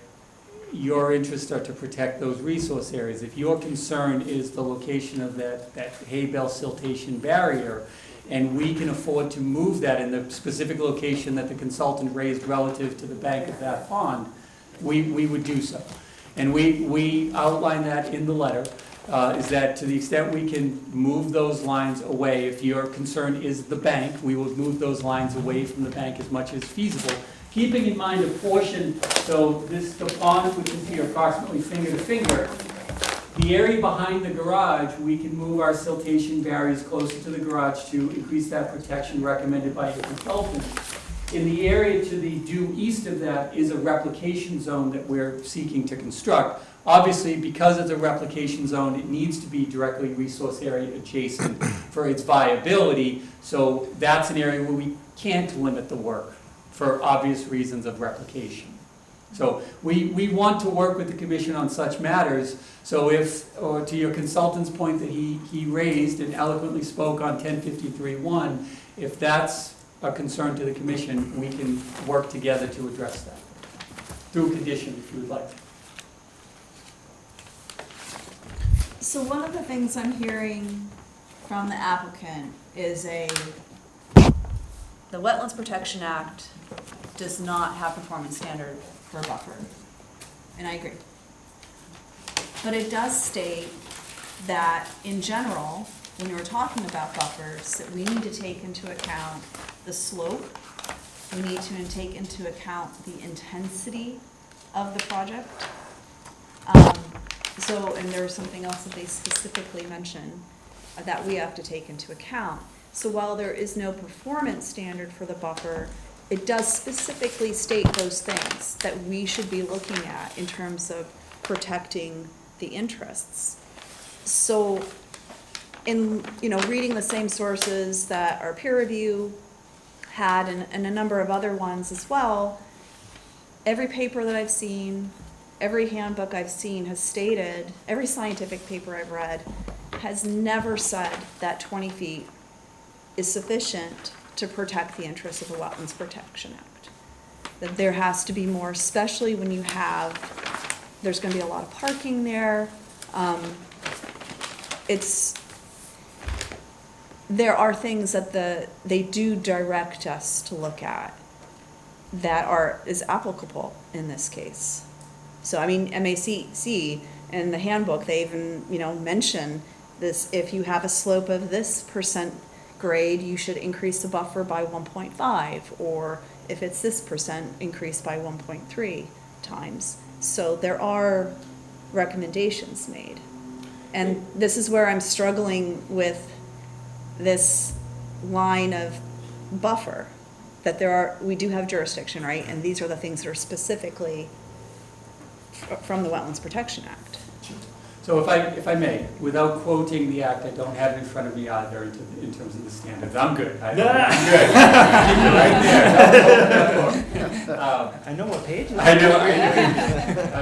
your interests are to protect those resource areas. If your concern is the location of that hay bale siltation barrier, and we can afford to move that in the specific location that the consultant raised relative to the bank of that pond, we would do so. And we outline that in the letter, is that to the extent we can move those lines away, if your concern is the bank, we will move those lines away from the bank as much as feasible, keeping in mind a portion, so the pond, which is here approximately finger to finger, the area behind the garage, we can move our siltation barriers closer to the garage to increase that protection recommended by your consultant. In the area to the due east of that is a replication zone that we're seeking to construct. Obviously, because it's a replication zone, it needs to be directly resource area adjacent for its viability. So that's an area where we can't limit the work for obvious reasons of replication. So we want to work with the commission on such matters. So if, or to your consultant's point that he raised and eloquently spoke on 1053-1, if that's a concern to the commission, we can work together to address that through condition if you would like. So one of the things I'm hearing from the applicant is the Wetlands Protection Act does not have performance standard for a buffer, and I agree. But it does state that in general, when we're talking about buffers, that we need to take into account the slope, we need to take into account the intensity of the project. And there's something else that they specifically mention that we have to take into account. So while there is no performance standard for the buffer, it does specifically state those things that we should be looking at in terms of protecting the interests. So in, reading the same sources that our peer review had and a number of other ones as well, every paper that I've seen, every handbook I've seen has stated, every scientific paper I've read has never said that 20 feet is sufficient to protect the interests of the Wetlands Protection Act. That there has to be more, especially when you there's gonna be a lot of parking there. There are things that they do direct us to look at that is applicable in this case. So, MACC in the handbook, they even, mention this, if you have a slope of this percent grade, you should increase the buffer by 1.5, or if it's this percent, increase by 1.3 times. So there are recommendations made. And this is where I'm struggling with this line of buffer, that we do have jurisdiction, right? And these are the things that are specifically from the Wetlands Protection Act. So if I may, without quoting the act, I don't have it in front of me either in terms of the standards. I'm good. I'm good. Right there. I know what page it is. I know.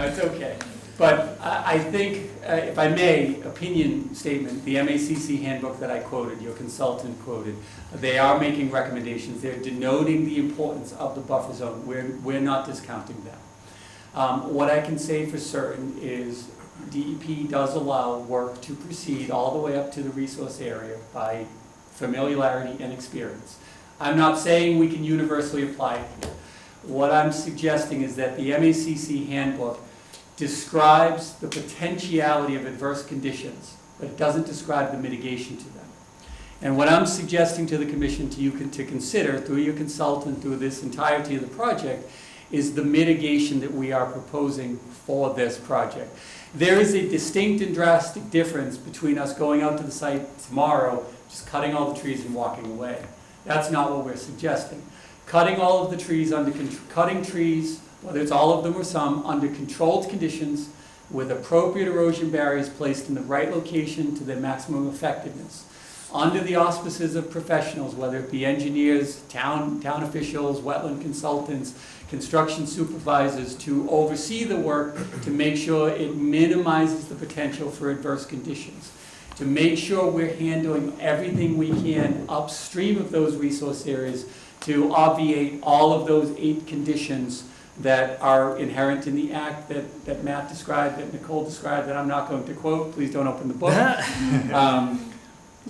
It's okay. But I think, if I may, opinion statement, the MACC handbook that I quoted, your consultant quoted, they are making recommendations. They're denoting the importance of the buffer zone. We're not discounting that. What I can say for certain is DEP does allow work to proceed all the way up to the resource area by familiarity and experience. I'm not saying we can universally apply it here. What I'm suggesting is that the MACC handbook describes the potentiality of adverse conditions, but it doesn't describe the mitigation to them. And what I'm suggesting to the commission to consider through your consultant, through this entirety of the project, is the mitigation that we are proposing for this project. There is a distinct and drastic difference between us going out to the site tomorrow, just cutting all the trees and walking away. That's not what we're suggesting. Cutting all of the trees cutting trees, whether it's all of them or some, under controlled conditions with appropriate erosion barriers placed in the right location to their maximum effectiveness. Under the auspices of professionals, whether it be engineers, town officials, wetland consultants, construction supervisors, to oversee the work to make sure it minimizes the potential for adverse conditions, to make sure we're handling everything we can upstream of those resource areas to obviate all of those 8 conditions that are inherent in the act that Matt described, that Nicole described, that I'm not going to quote. Please don't open the book.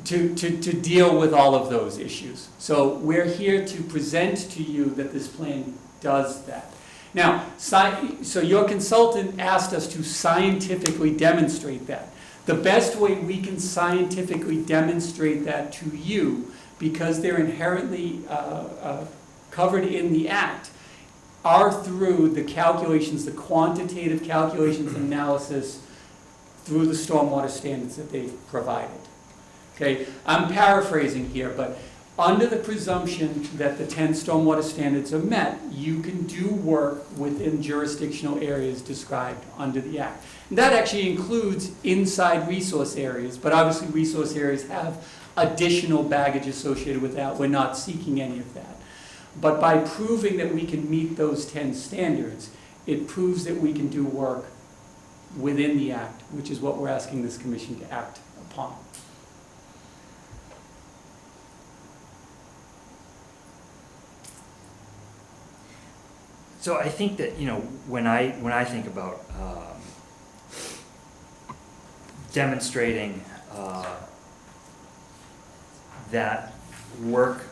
To deal with all of those issues. So we're here to present to you that this plan does that. Now, so your consultant asked us to scientifically demonstrate that. The best way we can scientifically demonstrate that to you, because they're inherently covered in the act, are through the calculations, the quantitative calculations and analysis through the stormwater standards that they've provided. Okay, I'm paraphrasing here, but under the presumption that the 10 stormwater standards are met, you can do work within jurisdictional areas described under the Act. And that actually includes inside resource areas, but obviously resource areas have additional baggage associated with that. We're not seeking any of that. But by proving that we can meet those 10 standards, it proves that we can do work within the act, which is what we're asking this commission to act upon. So I think that, when I think about demonstrating that work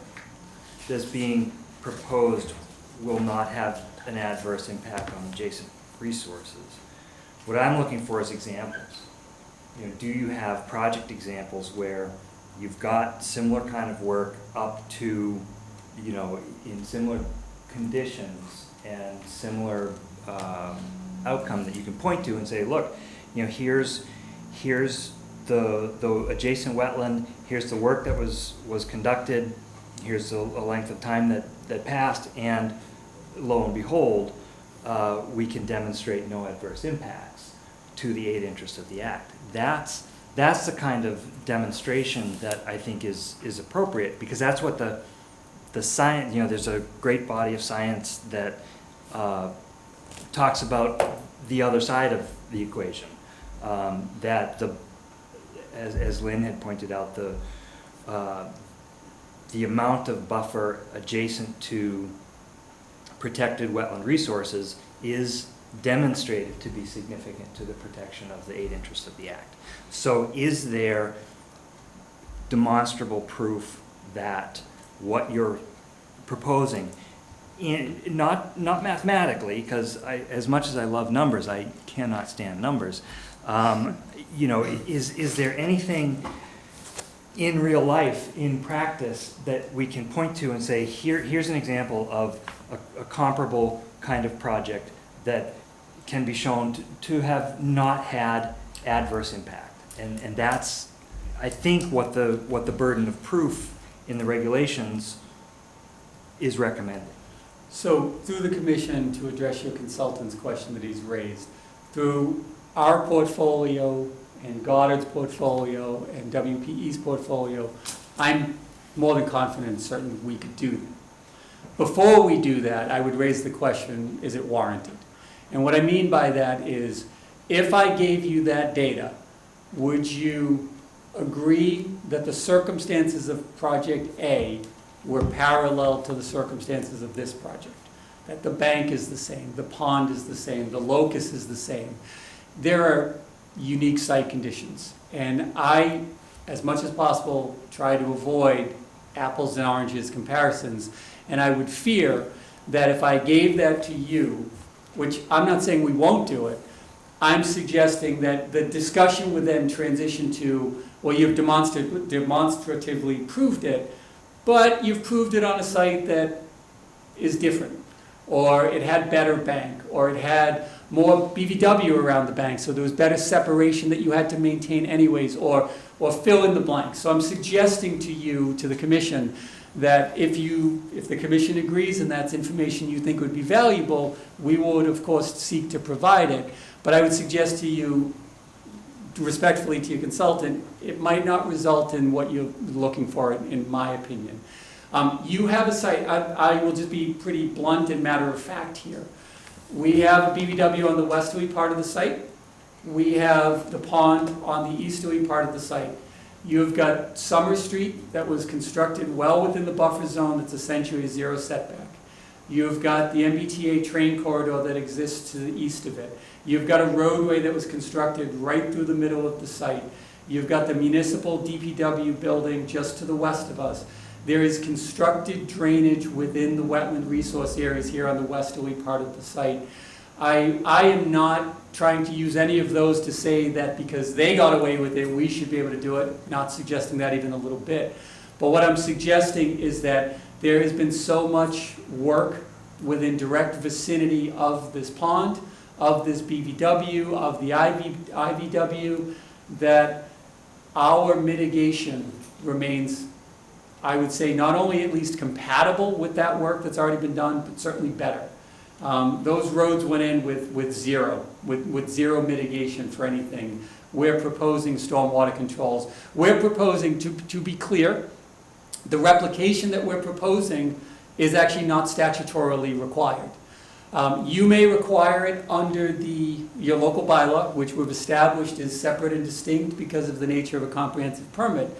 that's being proposed will not have an adverse impact on adjacent resources, what I'm looking for is examples. Do you have project examples where you've got similar kind of work up to, in similar conditions and similar outcome that you can point to and say, look, here's the adjacent wetland, here's the work that was conducted, here's the length of time that passed, and lo and behold, we can demonstrate no adverse impacts to the aid interest of the Act. That's the kind of demonstration that I think is appropriate, because that's what the science, there's a great body of science that talks about the other side of the equation, that as Lynn had pointed out, the amount of buffer adjacent to protected wetland resources is demonstrated to be significant to the protection of the aid interest of the Act. So is there demonstrable proof that what you're proposing, not mathematically, because as much as I love numbers, I cannot stand numbers, is there anything in real life, in practice, that we can point to and say, here's an example of a comparable kind of project that can be shown to have not had adverse impact? And that's, I think, what the burden of proof in the regulations is recommending. So through the commission, to address your consultant's question that he's raised, through our portfolio and Goddard's portfolio and WPE's portfolio, I'm more than confident and certain we could do that. Before we do that, I would raise the question, is it warranted? And what I mean by that is, if I gave you that data, would you agree that the circumstances of Project A were parallel to the circumstances of this project? That the bank is the same, the pond is the same, the locus is the same. There are unique site conditions, and I, as much as possible, try to avoid apples and oranges comparisons, and I would fear that if I gave that to you, which I'm not saying we won't do it, I'm suggesting that the discussion would then transition to, well, you've demonstratively proved it, but you've proved it on a site that is different, or it had better bank, or it had more BVW around the bank, so there was better separation that you had to maintain anyways, or fill in the blank. So I'm suggesting to you, to the commission, that if the commission agrees and that's information you think would be valuable, we would of course seek to provide it. But I would suggest to you, respectfully to your consultant, it might not result in what you're looking for, in my opinion. You have a site, I will just be pretty blunt and matter of fact here. We have a BVW on the westerly part of the site. We have the pond on the easterly part of the site. You've got Summer Street that was constructed well within the buffer zone that's essentially a zero setback. You've got the MBTA train corridor that exists to the east of it. You've got a roadway that was constructed right through the middle of the site. You've got the municipal DPW building just to the west of us. There is constructed drainage within the wetland resource areas here on the westerly part of the site. I am not trying to use any of those to say that because they got away with it, we should be able to do it, not suggesting that even a little bit. But what I'm suggesting is that there has been so much work within direct vicinity of this pond, of this BVW, of the IVW, that our mitigation remains, I would say, not only at least compatible with that work that's already been done, but certainly better. Those roads went in with zero mitigation for anything. We're proposing stormwater controls. We're proposing, to be clear, the replication that we're proposing is actually not statutorily required. You may require it under your local bylaw, which we've established is separate and distinct because of the nature of a comprehensive permit.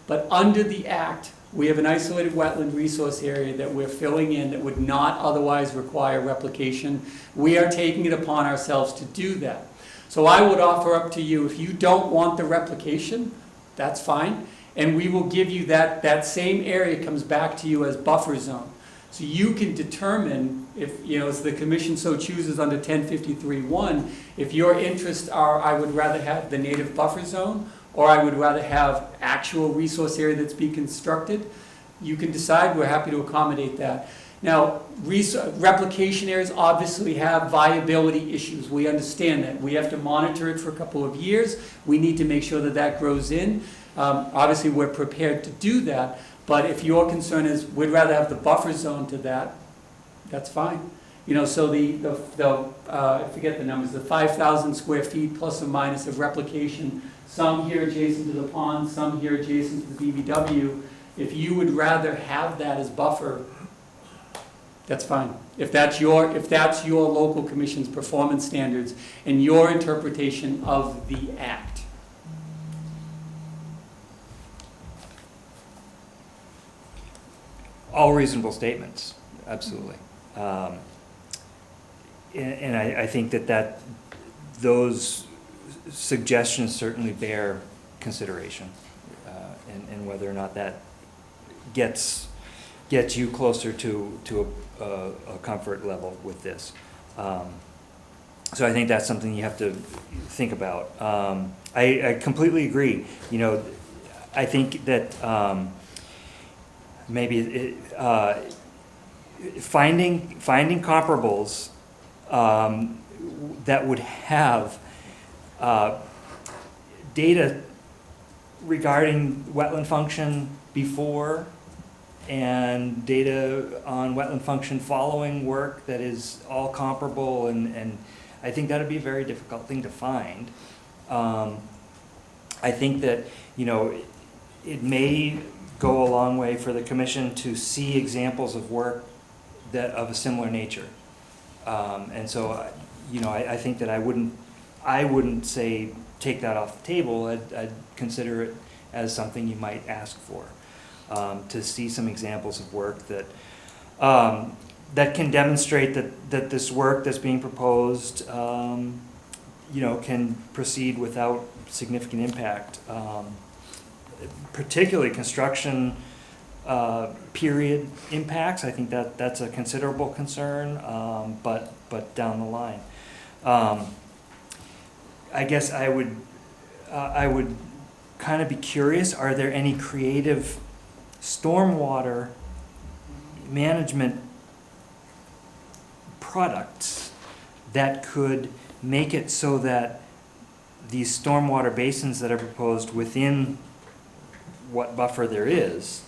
But under the Act, we have an isolated wetland resource area that we're filling in that would not otherwise require replication. We are taking it upon ourselves to do that. So I would offer up to you, if you don't want the replication, that's fine. And we will give you that same area comes back to you as buffer zone. So you can determine if, as the commission so chooses under 1053-1, if your interests are, I would rather have the native buffer zone, or I would rather have actual resource area that's being constructed. You can decide, we're happy to accommodate that. Now, replication areas obviously have viability issues. We understand that. We have to monitor it for a couple of years. We need to make sure that that grows in. Obviously, we're prepared to do that. But if your concern is, we'd rather have the buffer zone to that, that's fine. So I forget the numbers, the 5,000 square feet plus or minus of replication, some here adjacent to the pond, some here adjacent to the BBW. If you would rather have that as buffer, that's fine. If that's your local commission's performance standards and your interpretation of the Act. All reasonable statements, absolutely. And I think that those suggestions certainly bear consideration, and whether or not that gets you closer to a comfort level with this. So I think that's something you have to think about. I completely agree. I think that maybe finding comparables that would have data regarding wetland function before and data on wetland function following work that is all comparable, and I think that would be a very difficult thing to find. I think that it may go a long way for the commission to see examples of work that of a similar nature, and so I think that I wouldn't say take that off the table. I'd consider it as something you might ask for, to see some examples of work that that can demonstrate that this work that's being proposed can proceed without significant impact. Particularly construction period impacts, I think that's a considerable concern, but down the line. I guess I would kind of be curious, are there any creative stormwater management products that could make it so that these stormwater basins that are proposed within what buffer there is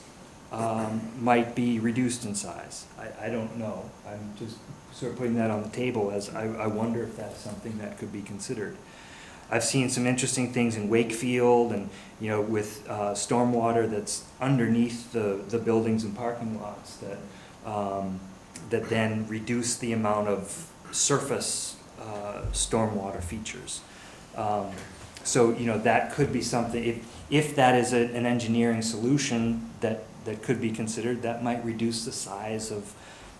might be reduced in size? I don't know. I'm just sort of putting that on the table as I wonder if that's something that could be considered. I've seen some interesting things in Wakefield and with stormwater that's underneath the buildings and parking lots that then reduce the amount of surface stormwater features. So that could be something, if that is an engineering solution that could be considered, that might reduce the size of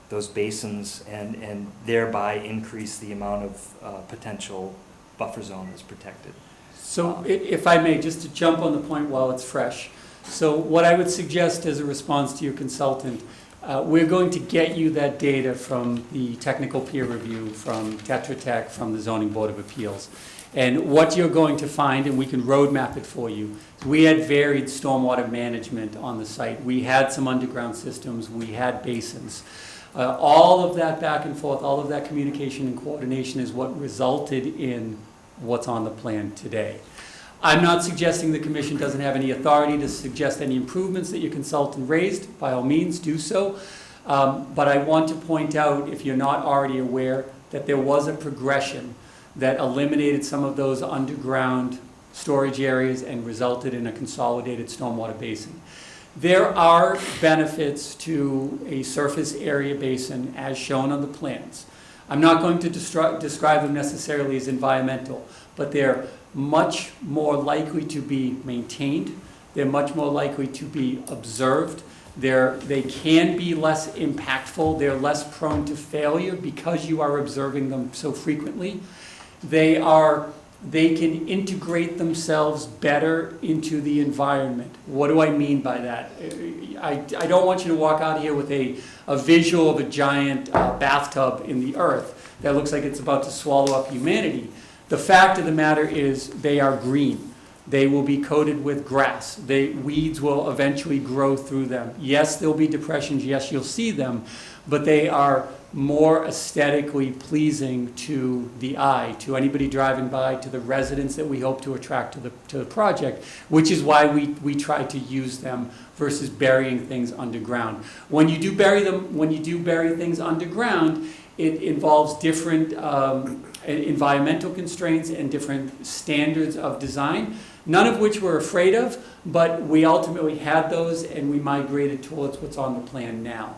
those basins and thereby increase the amount of potential buffer zone that's protected. So if I may, just to jump on the point while it's fresh. So what I would suggest as a response to your consultant, we're going to get you that data from the technical peer review, from Tetra Tech, from the Zoning Board of Appeals. And what you're going to find, and we can roadmap it for you, we had varied stormwater management on the site. We had some underground systems, we had basins. All of that back and forth, all of that communication and coordination is what resulted in what's on the plan today. I'm not suggesting the commission doesn't have any authority to suggest any improvements that your consultant raised. By all means, do so. But I want to point out, if you're not already aware, that there was a progression that eliminated some of those underground storage areas and resulted in a consolidated stormwater basin. There are benefits to a surface area basin as shown on the plans. I'm not going to describe them necessarily as environmental, but they're much more likely to be maintained. They're much more likely to be observed. They can be less impactful. They're less prone to failure because you are observing them so frequently. They can integrate themselves better into the environment. What do I mean by that? I don't want you to walk out here with a visual of a giant bathtub in the earth that looks like it's about to swallow up humanity. The fact of the matter is they are green. They will be coated with grass. Weeds will eventually grow through them. Yes, there'll be depressions. Yes, you'll see them, but they are more aesthetically pleasing to the eye, to anybody driving by, to the residents that we hope to attract to the project, which is why we try to use them versus burying things underground. When you do bury things underground, it involves different environmental constraints and different standards of design, none of which we're afraid of, but we ultimately had those and we migrated towards what's on the plan now.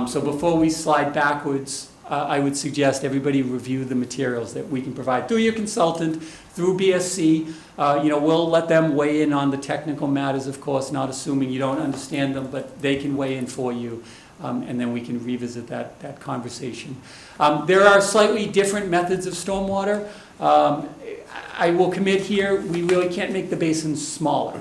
So before we slide backwards, I would suggest everybody review the materials that we can provide through your consultant, through BSC. We'll let them weigh in on the technical matters, of course, not assuming you don't understand them, but they can weigh in for you, and then we can revisit that conversation. There are slightly different methods of stormwater. I will commit here, we really can't make the basins smaller.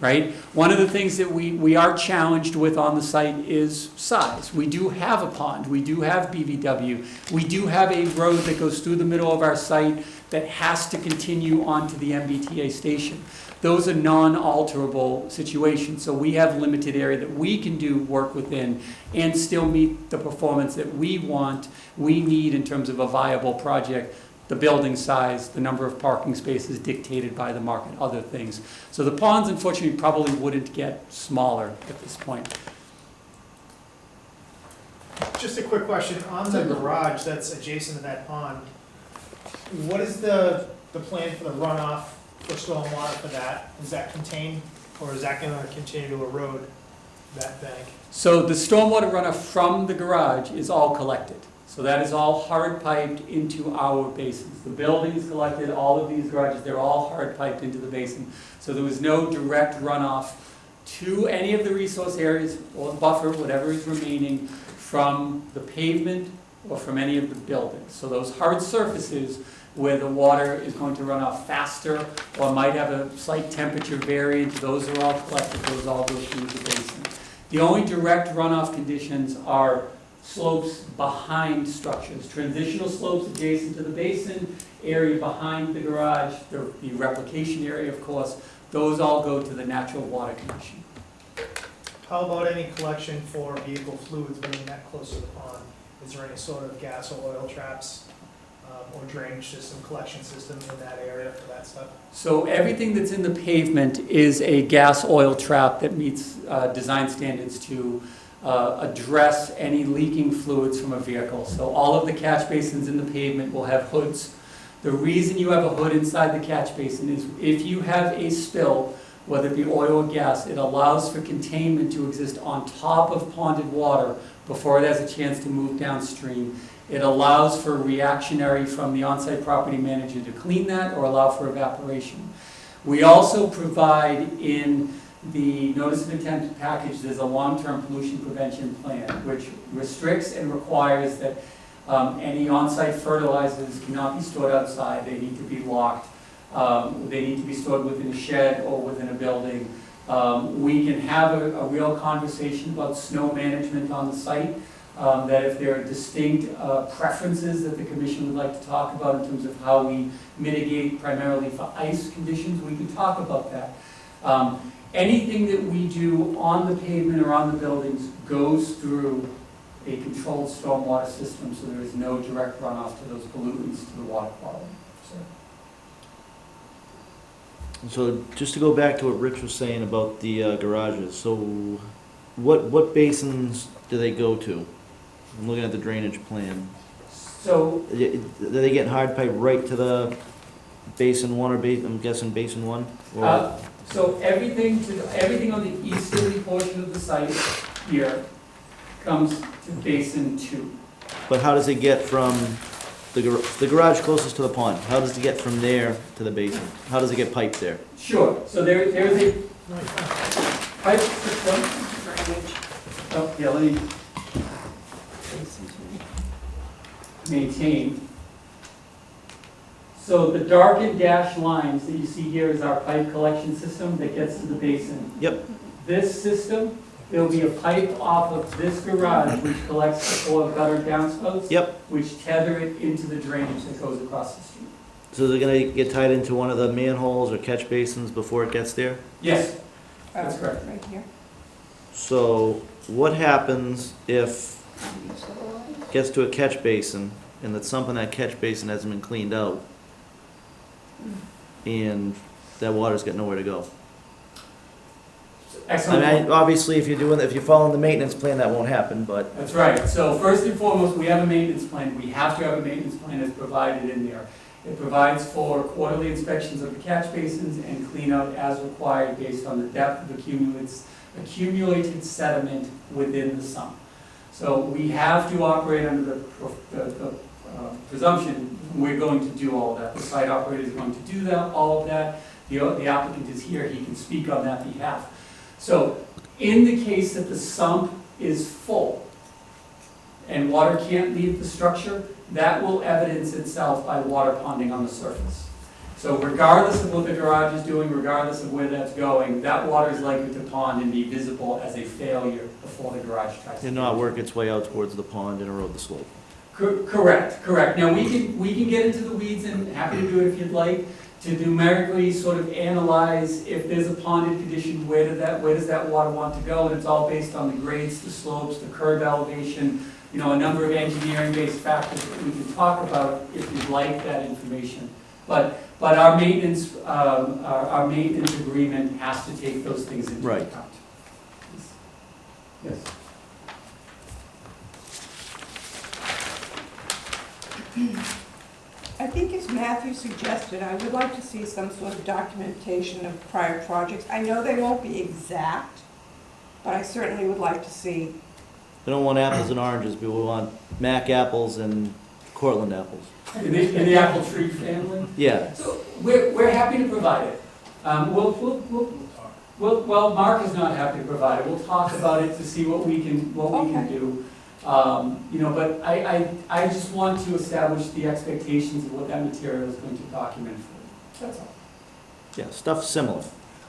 Right? One of the things that we are challenged with on the site is size. We do have a pond, we do have BVW, we do have a road that goes through the middle of our site that has to continue onto the MBTA station. Those are non-alterable situations, so we have limited area that we can do work within and still meet the performance that we need in terms of a viable project. The building size, the number of parking spaces dictated by the market, other things. So the ponds, unfortunately, probably wouldn't get smaller at this point. Just a quick question, on the garage that's adjacent to that pond, what is the plan for the runoff for stormwater for that? Is that contained, or is that gonna continue to erode that bank? So the stormwater runoff from the garage is all collected. So that is all hard piped into our basins. The building is collected, all of these garages, they're all hard piped into the basin. So there was no direct runoff to any of the resource areas or buffer, whatever is remaining, from the pavement or from any of the buildings. So those hard surfaces where the water is going to run off faster or might have a slight temperature variance, those are all collected, those all go through the basin. The only direct runoff conditions are slopes behind structures, transitional slopes adjacent to the basin, area behind the garage, the replication area, of course, those all go to the Natural Water Commission. How about any collection for vehicle fluids being that close to the pond? Is there any sort of gas or oil traps or drainage system, collection system in that area for that stuff? So everything that's in the pavement is a gas oil trap that meets design standards to address any leaking fluids from a vehicle. So all of the catch basins in the pavement will have hoods. The reason you have a hood inside the catch basin is if you have a spill, whether it be oil or gas, it allows for containment to exist on top of ponded water before it has a chance to move downstream. It allows for reactionary from the on-site property manager to clean that or allow for evaporation. We also provide in the notice of intent package, there's a long-term pollution prevention plan, which restricts and requires that any on-site fertilizers cannot be stored outside. They need to be locked. They need to be stored within a shed or within a building. We can have a real conversation about snow management on the site, that if there are distinct preferences that the commission would like to talk about in terms of how we mitigate primarily for ice conditions, we can talk about that. Anything that we do on the pavement or on the buildings goes through a controlled stormwater system, so there is no direct runoff to those pollutants to the water quality. So just to go back to what Rich was saying about the garages, so what basins do they go to? I'm looking at the drainage plan. So Do they get hard pipe right to the basin one, or I'm guessing basin one? Or so everything on the easterly portion of the site here comes to basin 2. but how does it get from the garage closest to the pond, how does it get from there to the basement? How does it get piped there? Sure, so there's a pipe system. Oh, yeah, let me maintain. So the dark and dashed lines that you see here is our pipe collection system that gets to the basin. Yep, This system, there'll be a pipe off of this garage which collects the 4 gutter downspouts. yep. Which tether it into the drainage that goes across the street. So they're gonna get tied into one of the manholes or catch basins before it gets there? Yes, that's correct. Right here. So what happens if it gets to a catch basin and that sump in that catch basin hasn't been cleaned out? And that water's got nowhere to go? Excellent. I mean, obviously, if you're following the maintenance plan, that won't happen, but, That's right. So first and foremost, we have a maintenance plan. We have to have a maintenance plan that's provided in there. It provides for quarterly inspections of the catch basins and clean out as required based on the depth of accumulated sediment within the sump. So we have to operate under the presumption we're going to do all of that. The site operator is going to do that, all of that. The applicant is here, he can speak on that behalf. So in the case that the sump is full and water can't leave the structure, that will evidence itself by water ponding on the surface. So regardless of what the garage is doing, regardless of where that's going, that water is likely to pond and be visible as a failure before the garage tries to. and not work its way out towards the pond and erode the slope. Correct. Now, we can get into the weeds, and happy to do it if you'd like, to numerically sort of analyze if there's a ponded condition, where does that water want to go? And it's all based on the grades, the slopes, the curb elevation, you know, a number of engineering-based factors that we can talk about if you'd like that information. But our maintenance agreement has to take those things into Right. account. Yes. I think as Matthew suggested, I would like to see some sort of documentation of prior projects. I know they won't be exact, but I certainly would like to see. We don't want apples and oranges, but we want Mac apples and Cortland apples. In the apple tree family? Yeah, So we're happy to provide it. Well, Mark is not happy to provide it. We'll talk about it to see what we can Okay. do. You know, but I just want to establish the expectations of what that material is going to document for you. That's all. yeah, stuff similar.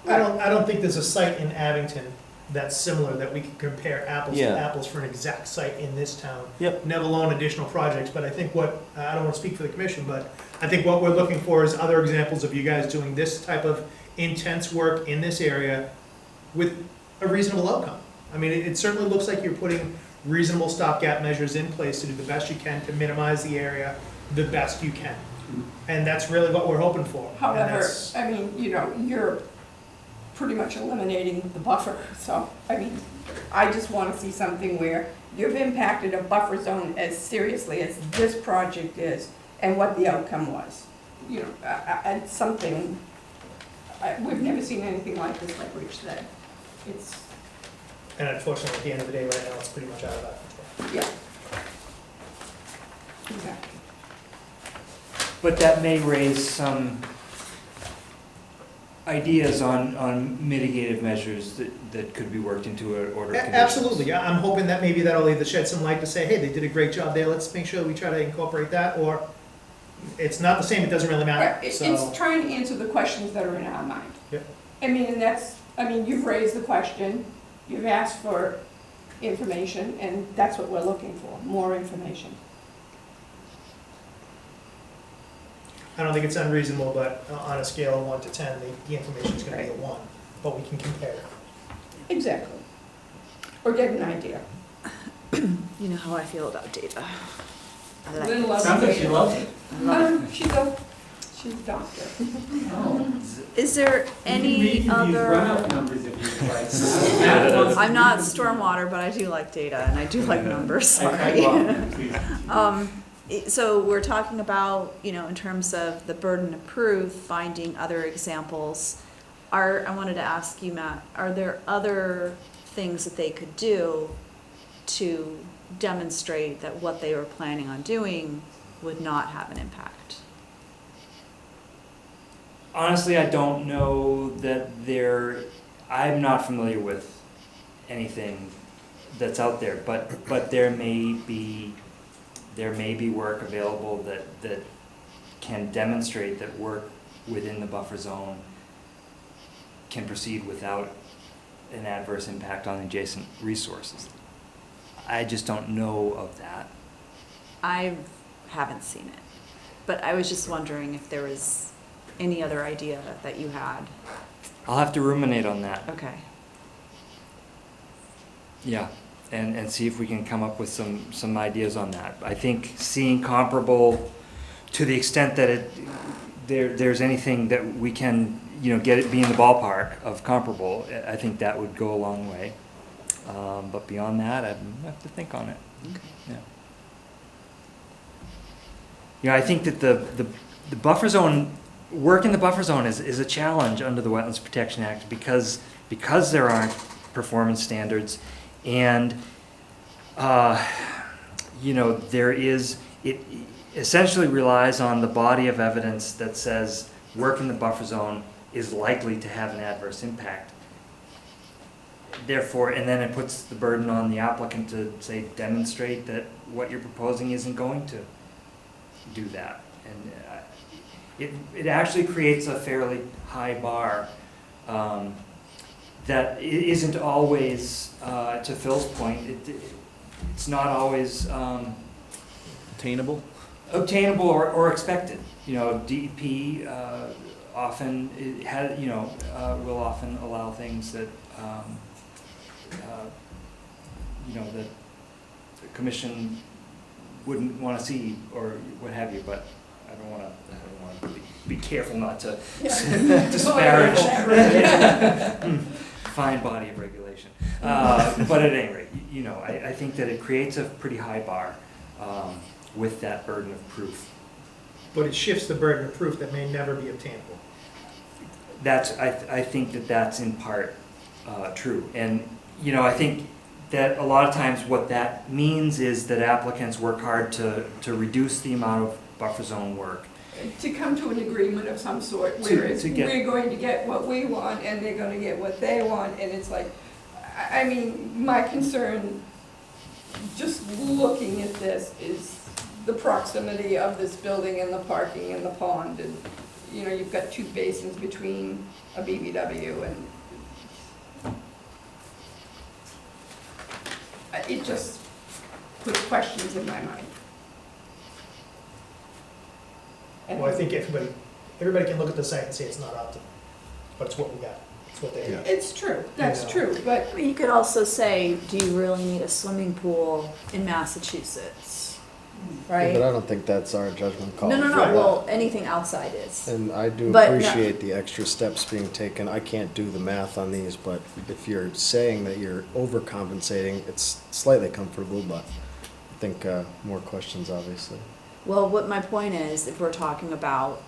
I don't think there's a site in Abington that's similar that we can compare apples to Yeah. apples for an exact site in this town. Yep. Never alone additional projects, but I think I don't want to speak for the commission, but I think what we're looking for is other examples of you guys doing this type of intense work in this area with a reasonable outcome. I mean, it certainly looks like you're putting reasonable stopgap measures in place to do the best you can to minimize the area the best you can. And that's really what we're hoping for. And However, that's- I mean, you know, you're pretty much eliminating the buffer. So, I mean, I just want to see something where you've impacted a buffer zone as seriously as this project is and what the outcome was. You know, and something, we've never seen anything like this, like Rich said. It's, And unfortunately, at the end of the day, right now, it's pretty much out of our control. yeah. Exactly. But that may raise some ideas on mitigative measures that could be worked into an order of conditions. Absolutely, yeah, I'm hoping that maybe that'll either shed some light to say, hey, they did a great job there, let's make sure we try to incorporate that, or it's not the same, it doesn't really Right, matter, it's so. trying to answer the questions that are in our mind. Yep. I mean, and that's, I mean, you've raised the question, you've asked for information, and that's what we're looking for, more information. I don't think it's unreasonable, but on a scale of 1 to 10, the information's gonna be a Right. 1, but we can compare. Exactly. Or get an idea. You know how I feel about data. I like Lynn it. loves Sounds like she data. loves it. She's a doctor. Oh. Is there We any can use runout other, numbers if you'd like. Matt wants to I'm do not this. stormwater, but I do like data and I do like numbers, I sorry. cut you off, please. So we're talking about, you know, in terms of the burden of proof, finding other examples. I wanted to ask you, Matt, are there other things that they could do to demonstrate that what they were planning on doing would not have an impact? Honestly, I don't know that I'm not familiar with anything that's out there, but there may be work available that can demonstrate that work within the buffer zone can proceed without an adverse impact on adjacent resources. I just don't know of that. I haven't seen it, but I was just wondering if there was any other idea that you had. I'll have to ruminate on that. Okay. Yeah, and see if we can come up with some ideas on that. I think seeing comparable, to the extent that there's anything that we can, get it be in the ballpark of comparable, I think that would go a long way. But beyond that, I'd have to think on it. Okay. Yeah. I think that the buffer zone, work in the buffer zone is a challenge under the Wetlands Protection Act because there aren't performance standards, and it essentially relies on the body of evidence that says work in the buffer zone is likely to have an adverse impact. Therefore, and then it puts the burden on the applicant to say, demonstrate that what you're proposing isn't going to do that. And it actually creates a fairly high bar that isn't always, to Phil's point, it's not always Attainable? obtainable or expected. DEP often will often allow things that that the commission wouldn't want to see or what have you. But I don't want to be careful not to disparage fine body of regulation. But at any rate, I think that it creates a pretty high bar with that burden of proof. But it shifts the burden of proof that may never be obtainable. I think that's in part true. And, I think that a lot of times what that means is that applicants work hard to reduce the amount of buffer zone work. To come to an agreement of some sort, whereas we're going to get what we want and they're going to get what they want, and it's like, I mean, my concern, just looking at this, is the proximity of this building and the parking and the pond, and you've got two basins between a BBW, and it just puts questions in my mind. Well, I think everybody can look at the site and say it's not optimal, but it's what we got, it's what they have. It's true, that's true, but You could also say, do you really need a swimming pool in Massachusetts? Right? But I don't think that's our judgment call. No, Right. well, anything outside is. And I do But no- appreciate the extra steps being taken. I can't do the math on these, but if you're saying that you're overcompensating, it's slightly comfortable, but I think more questions, obviously. Well, what my point is, if we're talking about,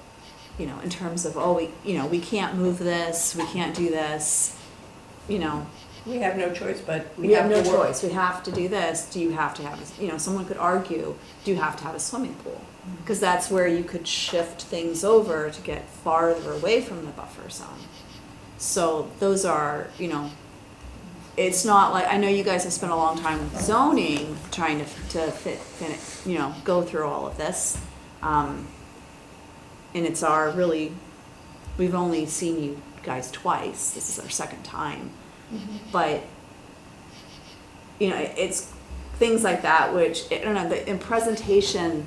in terms of, we can't move this, we can't do this, we have no choice, but we have no choice, we have to do this, do you have to have, someone could argue, do you have to have a swimming pool? Because that's where you could shift things over to get farther away from the buffer zone. So those are, it's not like, I know you guys have spent a long time with zoning, trying to fit, go through all of this. And it's we've only seen you guys twice, this is our second time. But, it's things like that, which, I don't know, in presentation,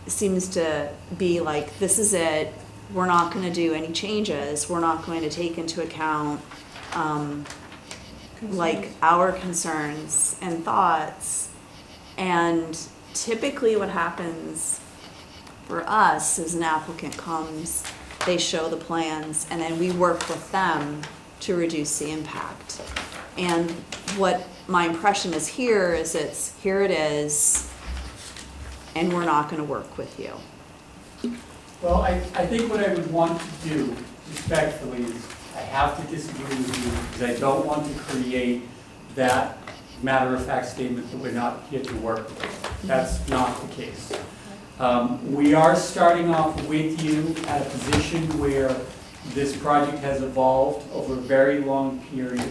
seems to be like, this is it, we're not gonna do any changes, we're not going to take into account, like our concerns and thoughts. And typically what happens for us is an applicant comes, they show the plans, and then we work with them to reduce the impact. And what my impression is here is here it is, and we're not gonna work with you. Well, I think what I would want to do respectfully is, I have to disagree with you, because I don't want to create that matter-of-fact statement that we're not here to work with. That's not the case. We are starting off with you at a position where this project has evolved over a very long period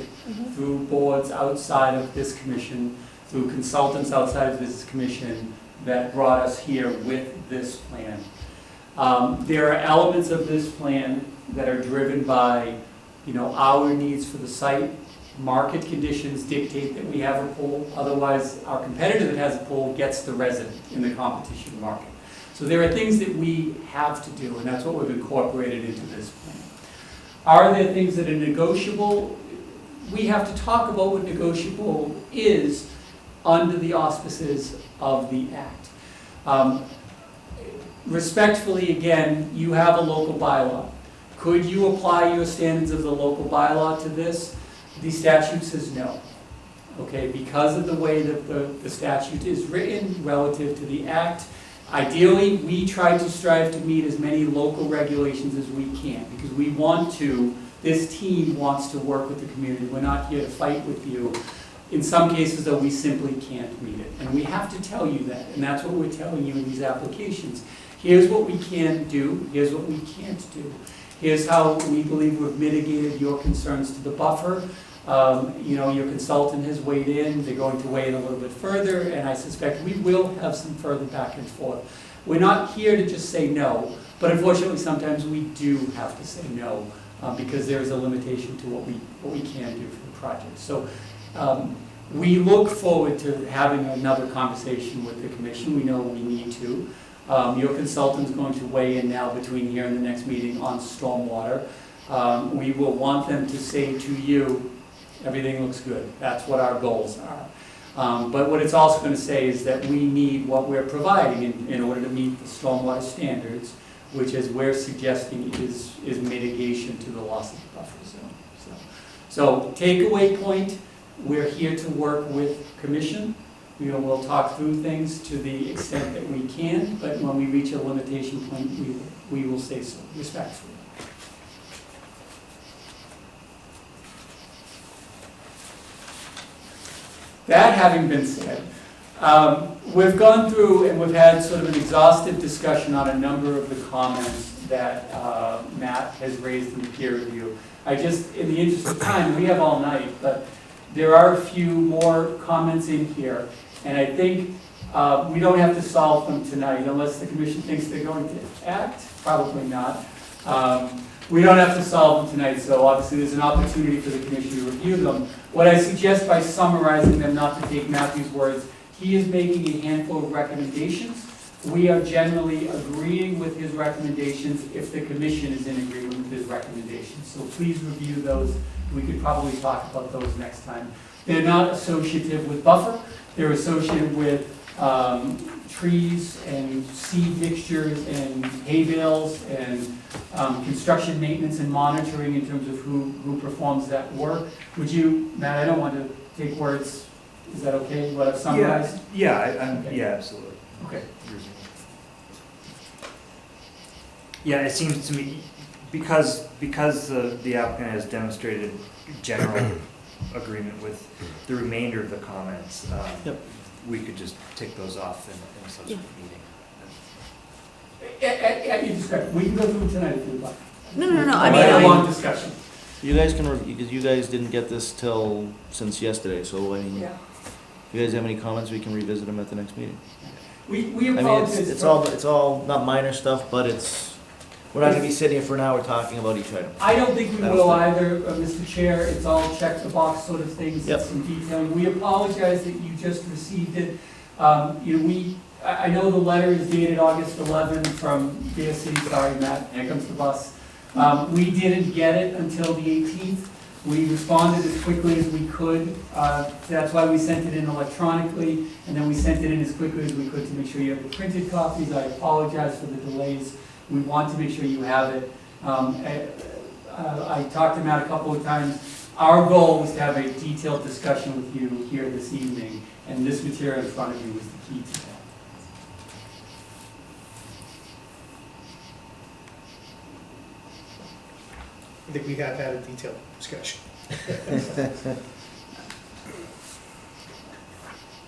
through boards outside of this commission, through consultants outside of this commission that brought us here with this plan. There are elements of this plan that are driven by, our needs for the site. Market conditions dictate that we have a pool, otherwise our competitor that has a pool gets the resident in the competition market. So there are things that we have to do, and that's what we've incorporated into this plan. Are there things that are negotiable? We have to talk about what negotiable is under the auspices of the Act. Respectfully, again, you have a local bylaw. Could you apply your standards of the local bylaw to this? The statute says no. Okay, because of the way that the statute is written relative to the Act, ideally, we try to strive to meet as many local regulations as we can, because we want to, this team wants to work with the community. We're not here to fight with you. In some cases, though, we simply can't meet it. And we have to tell you that, and that's what we're telling you in these applications. Here's what we can do, here's what we can't do. Here's how we believe we've mitigated your concerns to the buffer. Your consultant has weighed in, they're going to weigh in a little bit further, and I suspect we will have some further back and forth. We're not here to just say no, but unfortunately sometimes we do have to say no, because there is a limitation to what we can do for the project. So we look forward to having another conversation with the commission. We know we need to. Your consultant's going to weigh in now between here and the next meeting on stormwater. We will want them to say to you, everything looks good. That's what our goals are. But what it's also going to say is that we need what we're providing in order to meet the stormwater standards, which, as we're suggesting, is mitigation to the loss of the buffer zone. So takeaway point, we're here to work with commission. We'll talk through things to the extent that we can, but when we reach a limitation point, we will say so respectfully. That having been said, we've gone through and we've had sort of an exhaustive discussion on a number of the comments that Matt has raised in the peer review. In the interest of time, we have all night, but there are a few more comments in here, and I think we don't have to solve them tonight unless the commission thinks they're going to act. Probably not. We don't have to solve them tonight, so obviously there's an opportunity for the commission to review them. What I suggest by summarizing them, not to take Matthew's words, he is making a handful of recommendations. We are generally agreeing with his recommendations if the commission is in agreement with his recommendations. So please review those. We could probably talk about those next time. They're not associative with buffer. They're associated with trees and seed mixtures and hay bales and construction maintenance and monitoring in terms of who performs that work. Would you, Matt, I don't want to take words. Is that okay? What I've summarized? Yeah, Okay. yeah, absolutely. Okay. Yeah, it seems to me, because the applicant has demonstrated general agreement with the remainder of the comments, Yep. we could just tick those off in a subsequent meeting. At your discretion. We can go through it tonight if you'd like. No. I I mean, mean, A long discussion. You guys can, because you guys didn't get this since yesterday, so I mean, Yeah. if you guys have any comments, we can revisit them at the next meeting. We I mean, apologize. it's all not minor stuff, but we're not gonna be sitting here for an hour talking about each item. I don't think we I don't will think- either, Mr. Chair. It's all check the box sort of things, Yep. some detailing. We apologize that you just received it. I know the letter is dated August 11 from Bear City. Sorry, Matt, here comes the bus. We didn't get it until the 18th. We responded as quickly as we could. That's why we sent it in electronically, and then we sent it in as quickly as we could to make sure you have the printed copies. I apologize for the delays. We want to make sure you have it. I talked to Matt a couple of times. Our goal was to have a detailed discussion with you here this evening, and this material in front of you was the key to that. I think we have had a detailed discussion.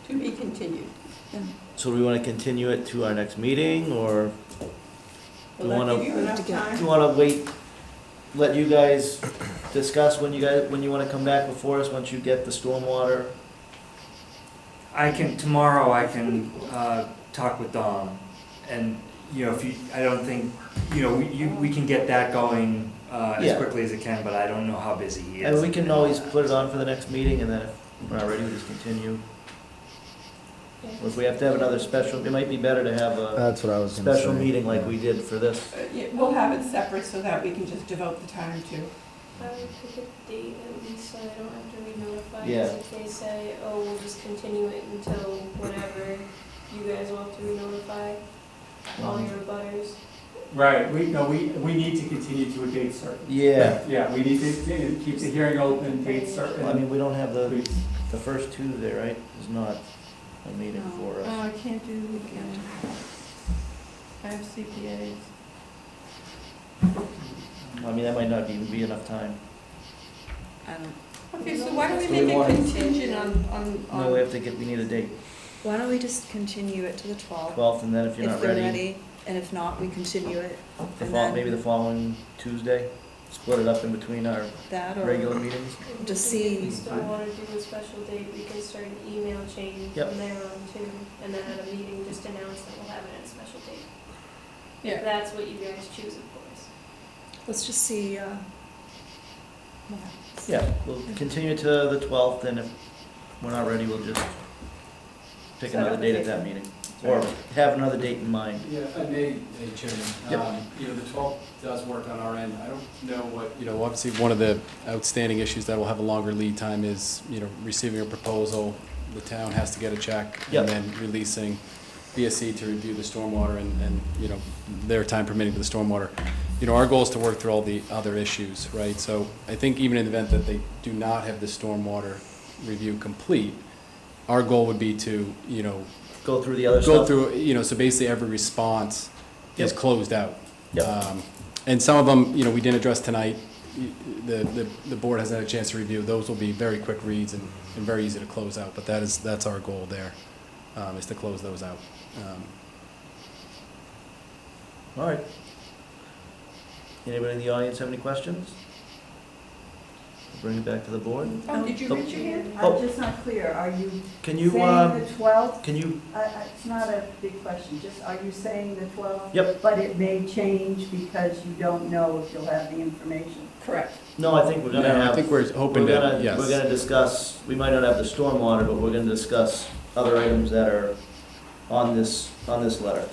To be continued. So So do we wanna continue it to our next meeting, or do you wanna, enough you wanna wait, let you guys discuss when you wanna come back before us, once you get the stormwater? Tomorrow I can talk with Dom, and, you know, I don't think, you know, we can get that going as Yeah. quickly as it can, but I don't know how busy he is. And we can always put it on for the next meeting, and then if we're not ready, we just continue. Or if we have to have another special, it might be better to have a That's what I was gonna say. special meeting like we did for this. We'll have it separate so that we can just devote the time to. I would pick a date at least so I don't have to re-notify. Yeah. 'Cause if they say, oh, we'll just continue it until whenever, you guys will have to re-notify all your butters. Right, we need to continue to a date certain. Yeah, Yeah, we need to keep the hearing open, date certain. I mean, we don't have Please. the first Tuesday, right, is not a meeting for us. I can't do the weekend. I have CPAs. I mean, that might not even be enough time. I don't, Okay, so why don't we Do we make want- it contingent on? No, we have to we need a date, why don't we just continue it to the 12th? 12th, and then if you're not If they're ready, ready, and if not, we continue it. and maybe the following Tuesday, split it up in between our That, or regular meetings. just If see, we still wanna do a special date, we can start an email chain Yep. from there on too, and then at a meeting, just announce that we'll have it at a special date. Yeah. If that's what you guys choose, of course. let's just see, what happens. Yeah, we'll continue to the 12th, and if we're not ready, we'll just pick Set another up a date at date. that meeting, or have another date in mind. Yeah, Chairman. Yep. You know, the 12th does work on our end. I don't know what, you know, obviously, one of the outstanding issues that will have a longer lead time is, you know, receiving a proposal. The town has to get a check, Yep. and then releasing BSC to review the stormwater and, you know, their time permitting for the stormwater. You know, our goal is to work through all the other issues, right? So I think even in the event that they do not have the stormwater review complete, our goal would be to, you know, Go through the other go stuff. through, you know, so basically every response is Yep. closed out. Yep. And some of them, you know, we didn't address tonight. The board hasn't had a chance to review. Those will be very quick reads and very easy to close out, but that's our goal there, is to close those out. All right. Anybody in the audience have any questions? Bring it back to the board. Oh, did you reach your hand? Oh. I'm just not clear, are you Can you, saying the 12th? can you, It's not a big question, just are you saying the 12th? Yep. But it may change because you don't know if you'll have the information. Correct. no, I think we're gonna No, have. I think we're hoping We're to, gonna, yes. we're gonna discuss, we might not have the stormwater, but we're gonna discuss other items that are on this letter.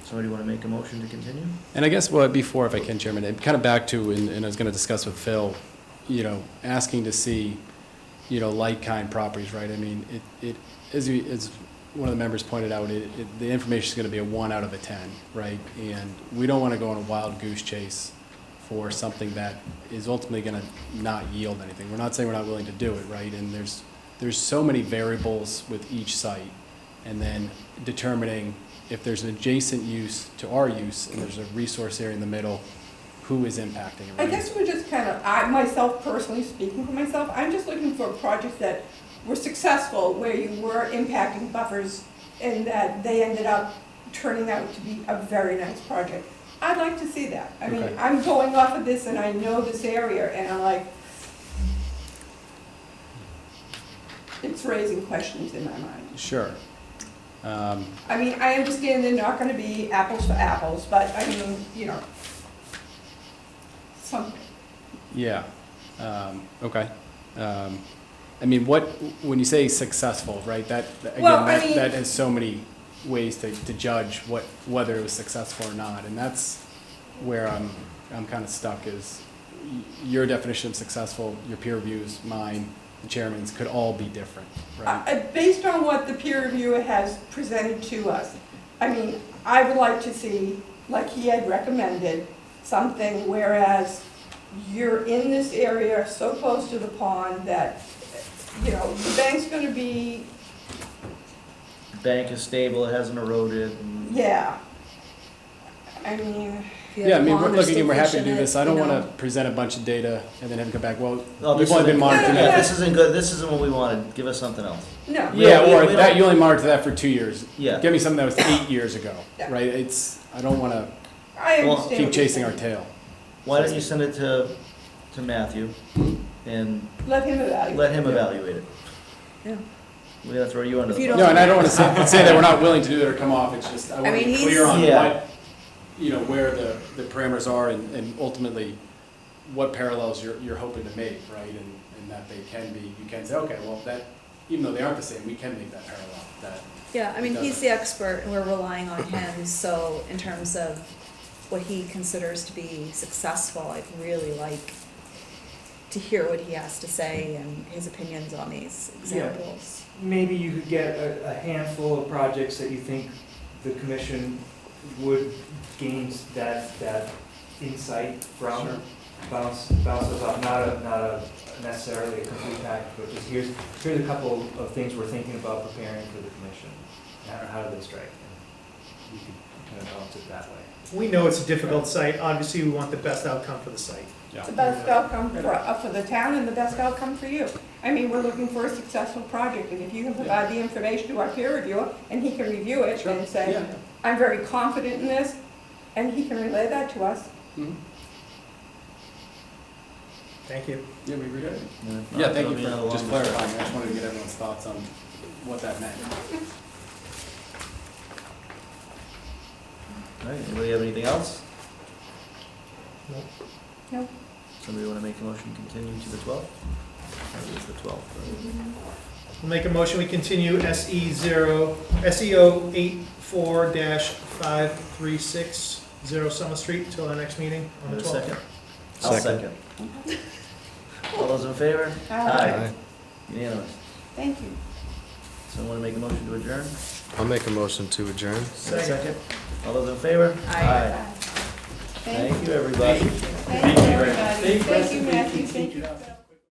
Somebody wanna make a motion to continue? And I guess what, before, if I can, Chairman, and kind of back to, and I was gonna discuss with Phil, you know, asking to see, you know, like-kind properties, right? I mean, as one of the members pointed out, the information's gonna be a 1 out of a 10, right? And we don't wanna go on a wild goose chase for something that is ultimately gonna not yield anything. We're not saying we're not willing to do it, right? And there's so many variables with each site, and then determining if there's an adjacent use to our use, and there's a resource area in the middle, who is impacting it, I right? guess we're just kind of, I myself personally, speaking for myself, I'm just looking for projects that were successful, where you were impacting buffers and that they ended up turning out to be a very nice project. I'd like to see that. I mean, Okay. I'm going off of this and I know this area and I'm like, it's raising questions in my mind. Sure. I mean, I understand they're not gonna be apples for apples, but I mean, you know, something. Yeah, okay. I mean, when you say successful, right, Well, I mean- that has so many ways to judge whether it was successful or not, and that's where I'm kind of stuck, is your definition of successful, your peer reviews, mine, the chairman's, could all be different, right? Based on what the peer reviewer has presented to us, I mean, I would like to see, like he had recommended, something whereas you're in this area so close to the pond that, you know, the bank's gonna be, Bank is stable, it hasn't eroded, and yeah. I mean, If you have Yeah, I mean, a we're pond, looking and we're happy to still do fish in this. it, I don't you want know. to present a bunch of data and then have them come back, well, Oh, you've this only been isn't- monitoring Yeah, that. this isn't good, this isn't what we wanted, give us something else. No. Yeah, We- or we that, don't- you only monitored that for 2 years. Yeah. Give me something that was 8 years ago, Yeah. right? I don't want to I Well, understand. keep what you're chasing our saying. tail. Why don't you send it to Matthew and Let him evaluate. let him evaluate it? Yeah. We gotta throw you under If the you bus. No, and I don't want to say that we're not willing to do it or come off, it's just, I want to mean, be he's- clear on Yeah. what, you know, where the parameters are and ultimately what parallels you're hoping to make, right? And that they can be, you can say, okay, well, that, even though they aren't the same, we can make that parallel, that. Yeah, I mean, It he's doesn't. the expert, and we're relying on him, so in terms of what he considers to be successful, I'd really like to hear what he has to say and his opinions on these examples. Maybe you could get a handful of projects that you think the commission would gain that insight from. Sure. Bounce those off, not a necessarily a complete package, but just here's a couple of things we're thinking about preparing for the commission. How do they strike? And you could kind of bounce it that way. We know it's a difficult site, obviously we want the best outcome for the site. The best outcome for the town and the best outcome for you. I mean, we're looking for a successful project, and if you can provide the information to our peer reviewer, and he can review it and say, Yeah. I'm very confident in this, and he can relay that to us. Mhm. Thank you. Yeah, we read it. No, Yeah, thank you it'll be another for just long clarifying. I just wanted to get everyone's thoughts on what that meant. All right, anybody have anything else? No. Somebody wanna make a motion to continue to the 12th? Maybe it's the 12th, We'll make a motion, we continue SEO 84-5360 Summer Street till our next meeting on right? the Have a 12th. second? I'll Second. second. All those in favor? Aye. Unanimous. Thank you. Someone wanna make a motion to adjourn? I'll make a motion to adjourn. Second. All those in favor? Aye. Thank you, everybody. Thank you, everybody. Thank you, Matthew. Thank you.